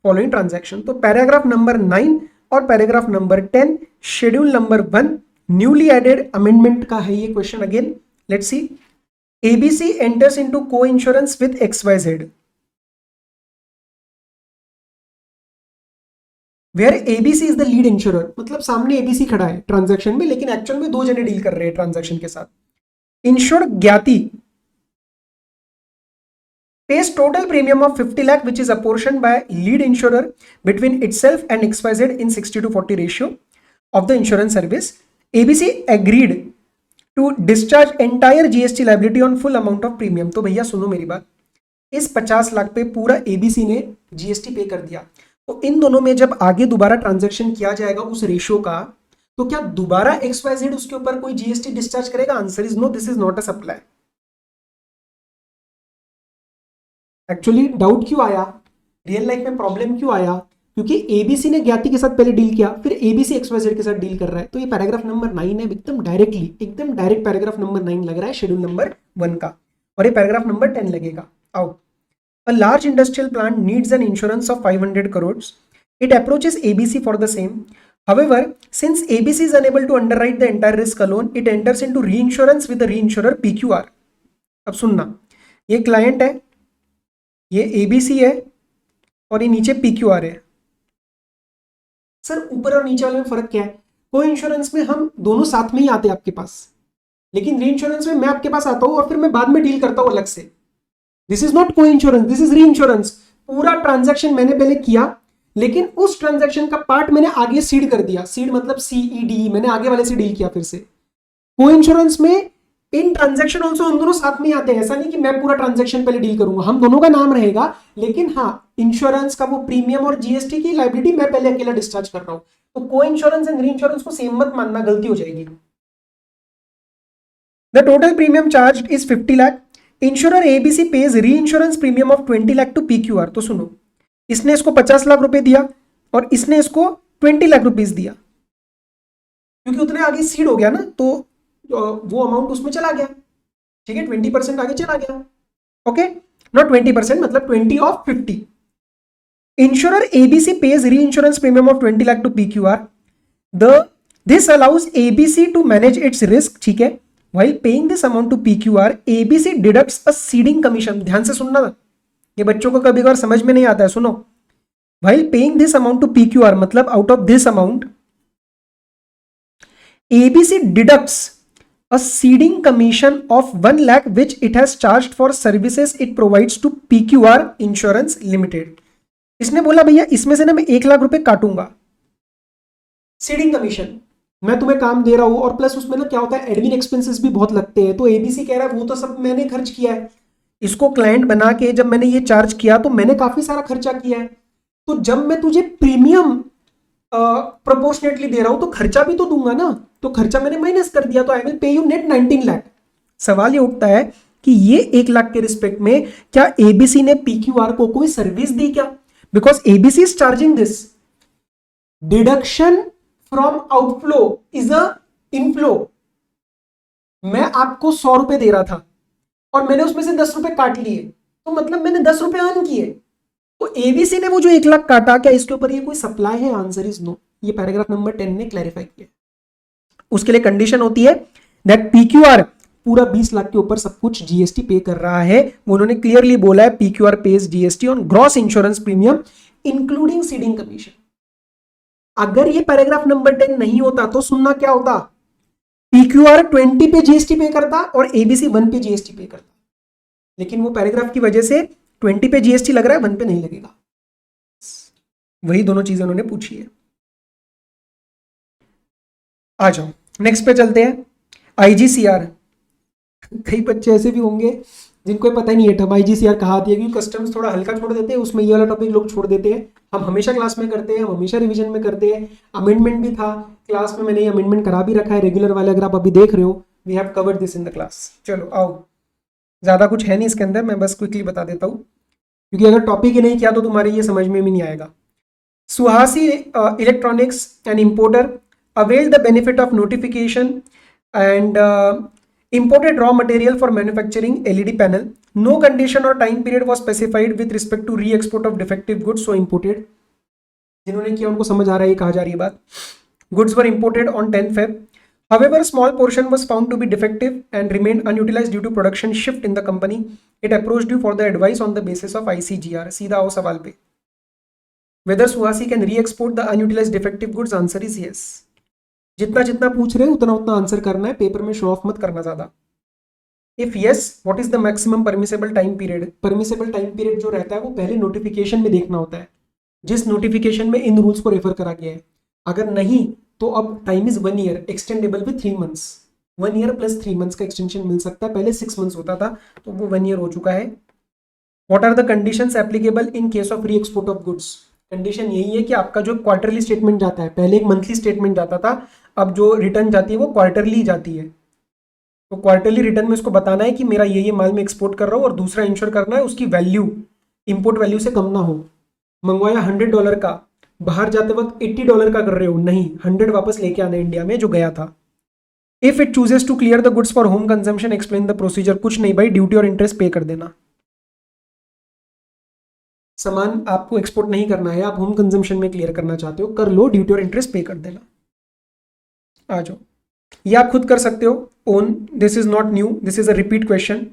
following transaction. तो पैराग्राफ नंबर 9 और paragraph number 10, schedule number 1, newly added amendment का है ये question. Again let's see. ABC enters into co-insurance with XYZ, where ABC is the lead insurer. मतलब सामने ABC खड़ा है transaction में, लेकिन एक्चुअल में 2 जने डील कर रहे हैं ट्रांजैक्शन के साथ. Insured Gyati pays total premium of 50 lakh which is apportioned by lead insurer between itself and XYZ in 60:40 ratio of the insurance service. ABC agreed to discharge entire GST liability on full amount of premium. तो भैया सुनो मेरी बात, इस 50 लाख पे पूरा ABC ने GST पे कर दिया. तो इन दोनों में जब आगे दोबारा ट्रांजैक्शन किया जाएगा उस रेशियो का, तो क्या दोबारा XYZ उसके ऊपर कोई GST डिस्चार्ज करेगा? Answer is no, this is not a supply. Actually doubt क्यों आया, रियल लाइफ में प्रॉब्लम क्यों आया? क्योंकि एबीसी ने ज्ञाति के साथ पहले डील किया, फिर एबीसी XYZ के साथ डील कर रहा है। तो ये पैराग्राफ नंबर 9 है, एकदम डायरेक्ट पैराग्राफ नंबर 9 लग रहा है शेड्यूल नंबर 1 का, और ये पैराग्राफ नंबर 10 लगेगा। आओ, a large industrial plant needs an insurance of 500 crores. It approaches ABC for the same. However, since ABC is unable to underwrite the entire risk alone, it enters into reinsurance with the reinsurer PQR. अब सुनना, ये client है, ये ABC है, और ये नीचे PQR है। सर ऊपर और नीचे वाले में फर्क क्या है? को इंश्योरेंस में हम दोनों साथ में ही आते हैं आपके पास, लेकिन री इंश्योरेंस में मैं आपके पास आता हूं और फिर मैं बाद में डील करता हूं अलग से। दिस इज नॉट को इंश्योरेंस, दिस इज री इंश्योरेंस। पूरा ट्रांजैक्शन मैंने पहले किया, लेकिन उस ट्रांजैक्शन का पार्ट मैंने आगे सीड कर दिया। सीड मतलब CED, मैंने आगे वाले से डील किया फिर से। को इंश्योरेंस में इन ट्रांजैक्शन ऑल्सो हम दोनों साथ में ही आते हैं। ऐसा नहीं कि मैं पूरा ट्रांजैक्शन पहले डील करूंगा, हम दोनों का नाम रहेगा, लेकिन हाँ इंश्योरेंस का वो प्रीमियम और GST की लायबिलिटी मैं पहले अकेला डिस्चार्ज कर रहा हूं। तो को इंश्योरेंस एंड री इंश्योरेंस को सेम मत मानना, गलती हो जाएगी। The total premium charge is 50 lakh. Insurer ABC pays reinsurance premium of 20 lakh to PQR। तो सुनो, इसने इसको 50 लाख रुपए दिया और इसने इसको 20 लाख रुपीस दिया, क्योंकि उतने आगे सीड हो गया ना, तो वो अमाउंट उसमें चला गया। ठीक है, 20% आगे चला गया। ओके, नॉट 20%, मतलब 20 of 50। Insurer ABC pays reinsurance premium of 20 lakh to PQR। This allows ABC to manage its risk. ठीक है, while paying this amount to PQR, ABC deducts a ceding commission। ध्यान से सुनना, ये बच्चों को कभी कभार समझ में नहीं आता है, सुनो। while paying this amount to PQR मतलब out of this amount, ABC deducts a ceding commission of 1 lakh which it has charged for services it provides to PQR Insurance Limited। इसने बोला भैया इसमें से ना मैं 1 लाख रुपए काटूंगा सीडिंग कमीशन, मैं तुम्हें काम दे रहा हूं, और प्लस उसमें ना क्या होता है, एडमिन एक्सपेंसेस भी बहुत लगते हैं। तो ABC कह रहा है वो तो सब मैंने खर्च किया है, इसको क्लाइंट बना के जब मैंने ये चार्ज किया तो मैंने काफी सारा खर्चा किया है, तो जब मैं तुझे प्रीमियम प्रोपोर्शनेटली दे रहा हूं तो खर्चा भी तो दूंगा ना, तो खर्चा मैंने माइनस कर दिया, तो I will pay you net 19 lakh. सवाल ये उठता है कि ये 1 लाख के रिस्पेक्ट में क्या ABC ने PQR को कोई सर्विस दी क्या? Because ABC is charging this. Deduction from outflow is a inflow. मैं आपको 100 रुपए दे रहा था और मैंने उसमें से 10 रुपए काट लिए, तो मतलब मैंने 10 रुपए अर्न किए। तो ABC ने वो जो 1 लाख काटा, क्या इसके ऊपर ये कोई सप्लाई है? Answer is no. ये पैराग्राफ नंबर 10 ने क्लैरिफाई किया। उसके लिए कंडीशन होती है दैट PQR पूरा 20 लाख के ऊपर सब कुछ GST पे कर रहा है। उन्होंने क्लियरली बोला है PQR page GST on gross insurance premium including seeding commission. अगर ये पैराग्राफ नंबर 10 नहीं होता तो सुनना क्या होता, PQR 20 पे GST पे करता और ABC 1 पे GST पे करता, लेकिन वो पैराग्राफ की वजह से 20 पे GST लग रहा है, 1 पे नहीं लगेगा। वही दोनों चीजें उन्होंने पूछी है। आ जाओ नेक्स्ट पे चलते हैं। IGCR। कई बच्चे ऐसे भी होंगे जिनको पता ही नहीं है टर्म IGCR कहाँ आती है, क्योंकि कस्टम्स थोड़ा हल्का छोड़ देते हैं, उसमें ये वाला टॉपिक लोग छोड़ देते हैं। हम हमेशा क्लास में करते हैं, हम हमेशा रिवीजन में करते हैं। अमेंडमेंट भी था क्लास में, मैंने अमेंडमेंट करा भी रखा है, रेगुलर वाले अगर आप अभी देख रहे हो, we have covered this in the class. चलो आओ, ज्यादा कुछ है नहीं इसके अंदर, मैं बस क्विकली बता देता हूँ, क्योंकि अगर टॉपिक ही नहीं किया तो तुम्हारे ये समझ में भी नहीं आएगा। Suhasi electronics and importer availed the benefit of notification and imported raw material for manufacturing LED panel. No condition or time period was specified with respect to re-export of defective goods so imported। जिन्होंने किया उनको समझ आ रहा है ये कहा जा रही है बात। Goods were imported on 10 Feb. However, small portion was found to be defective and remained unutilized due to production shift in the company. It approached you for the advice on the basis of ICGR। सीधा आओ सवाल पे, whether Suhasi can re-export the unutilized defective goods? Answer is yes। जितना जितना पूछ रहे हैं उतना उतना आंसर करना है, पेपर में शो ऑफ मत करना ज्यादा। If yes, what is the maximum permissible time period? Permissible time period जो रहता है वो पहले नोटिफिकेशन में देखना होता है, जिस नोटिफिकेशन में इन रूल्स को रेफर करा गया है। अगर नहीं तो अब time is 1 year, extendable with 3 months. 1 year plus 3 months का एक्सटेंशन मिल सकता है। पहले 6 मंथ्स होता था, तो वो 1 ईयर हो चुका है। What are the conditions applicable in case of re export of goods? Condition यही है कि आपका जो क्वार्टरली स्टेटमेंट जाता है, पहले एक मंथली स्टेटमेंट जाता था, अब जो रिटर्न जाती है वो क्वार्टरली जाती है। तो क्वार्टरली रिटर्न में उसको बताना है कि मेरा ये माल मैं एक्सपोर्ट कर रहा हूँ, और दूसरा इंश्योर करना है उसकी वैल्यू इंपोर्ट वैल्यू से कम ना हो। मंगवाया $100 का, बाहर जाते वक्त $80 का कर रहे हो, नहीं, 100 वापस लेके आना इंडिया में जो गया था। If it chooses to clear the goods for home consumption explain the procedure. कुछ नहीं भाई, ड्यूटी और इंटरेस्ट पे कर देना। सामान आपको एक्सपोर्ट नहीं करना है, आप होम कंजम्पशन में क्लियर करना चाहते हो, कर लो, ड्यूटी और इंटरेस्ट पे कर देना। आ जाओ, ये आप खुद कर सकते हो own, this is not new, this is a repeat question.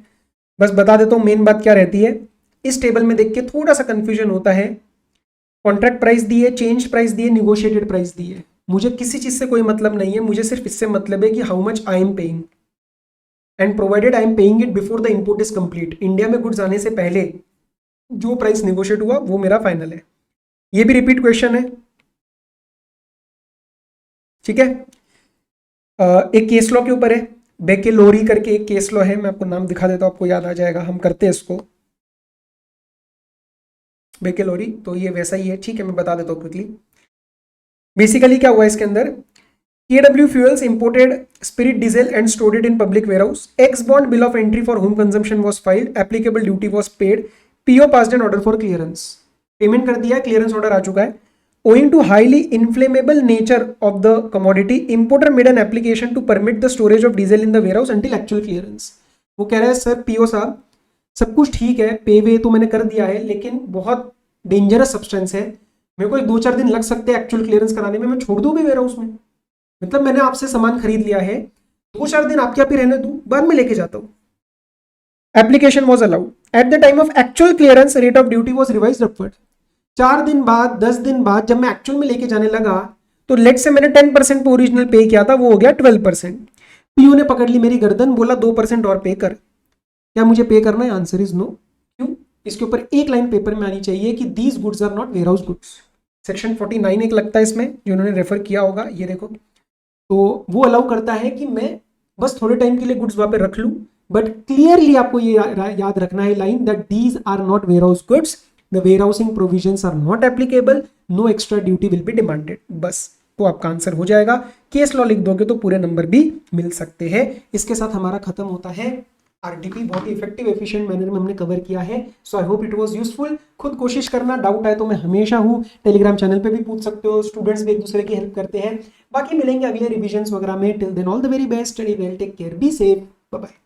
बस बता देता हूँ मेन बात क्या रहती है। इस टेबल में देख के थोड़ा सा कंफ्यूजन होता है। कॉन्ट्रैक्ट प्राइस दी है, चेंज प्राइस दी है, निगोशिएटेड प्राइस दी है। मुझे किसी चीज से कोई मतलब नहीं है, मुझे सिर्फ इससे मतलब है कि how much I am paying, and provided I am paying it before the import is complete. India में गुड्स आने से पहले जो प्राइस निगोशिएट हुआ वो मेरा फाइनल है। ये भी रिपीट क्वेश्चन है, ठीक है। एक केस लॉ के ऊपर है, बेकेलोरी करके एक केस लॉ है, मैं आपको नाम दिखा देता हूं, आपको याद आ जाएगा। हम करते हैं इसको बेकेलोरी, तो ये वैसा ही है, ठीक है। मैं बता देता हूँ क्विकली। बेसिकली क्या हुआ इसके अंदर, KW Fuels imported spirit diesel and stored it in public warehouse. X bond bill of entry for home consumption was filed. Applicable duty was paid. PO passed an order for clearance. Payment कर दिया, clearance order आ चुका है। Owing to highly inflammable nature of the commodity, importer made an application to permit the storage of diesel in the warehouse until actual clearance. वो कह रहा है sir PO साहब, सब कुछ ठीक है, पे वे तो मैंने कर दिया है, लेकिन बहुत डेंजरस सब्सटेंस है, मेरे को 2-4 दिन लग सकते हैं एक्चुअल क्लियरेंस कराने में, मैं छोड़ दूं भी वेयर हाउस में। मतलब मैंने आपसे सामान खरीद लिया है, 2-4 दिन आपके यहाँ पे रहने दूं, बाद में लेके जाता हूँ। Application was allowed at the time of actual clearance, rate of duty was revise upward. 4 दिन बाद, 10 दिन बाद जब मैं एक्चुअल में लेके जाने लगा, तो लेट से मैंने 10% पे ओरिजिनल पे किया था, वो हो गया 12%। पीयू ने पकड़ ली मेरी गर्दन, बोला 2% और पे कर। क्या मुझे पे करना है? Answer is no. क्यों? इसके ऊपर एक लाइन पेपर में आनी चाहिए कि these goods are not warehouse goods. Section 49 एक लगता है इसमें, जो उन्होंने रेफर किया होगा, ये देखो, तो वो अलाउ करता है कि मैं बस थोड़े टाइम के लिए गुड्स वहां पे रख लूं, बट क्लियरली आपको ये याद रखना है line, that these are not warehouse goods, the warehousing provisions are not applicable, no extra duty will be demanded. बस, तो आपका आंसर हो जाएगा। केस लॉ लिख दोगे तो पूरे नंबर भी मिल सकते हैं। इसके साथ हमारा खत्म होता है आरडीपी। बहुत ही इफेक्टिव एफिशिएंट मैनर में हमने कवर किया है। So I hope it was useful. खुद कोशिश करना, डाउट आए तो मैं हमेशा हूँ, टेलीग्राम चैनल पे भी पूछ सकते हो, स्टूडेंट्स भी एक दूसरे की हेल्प करते हैं। बाकी मिलेंगे अगले रिविजन्स वगैरह में। Till then all the very best, study well, take care, be safe, bye bye.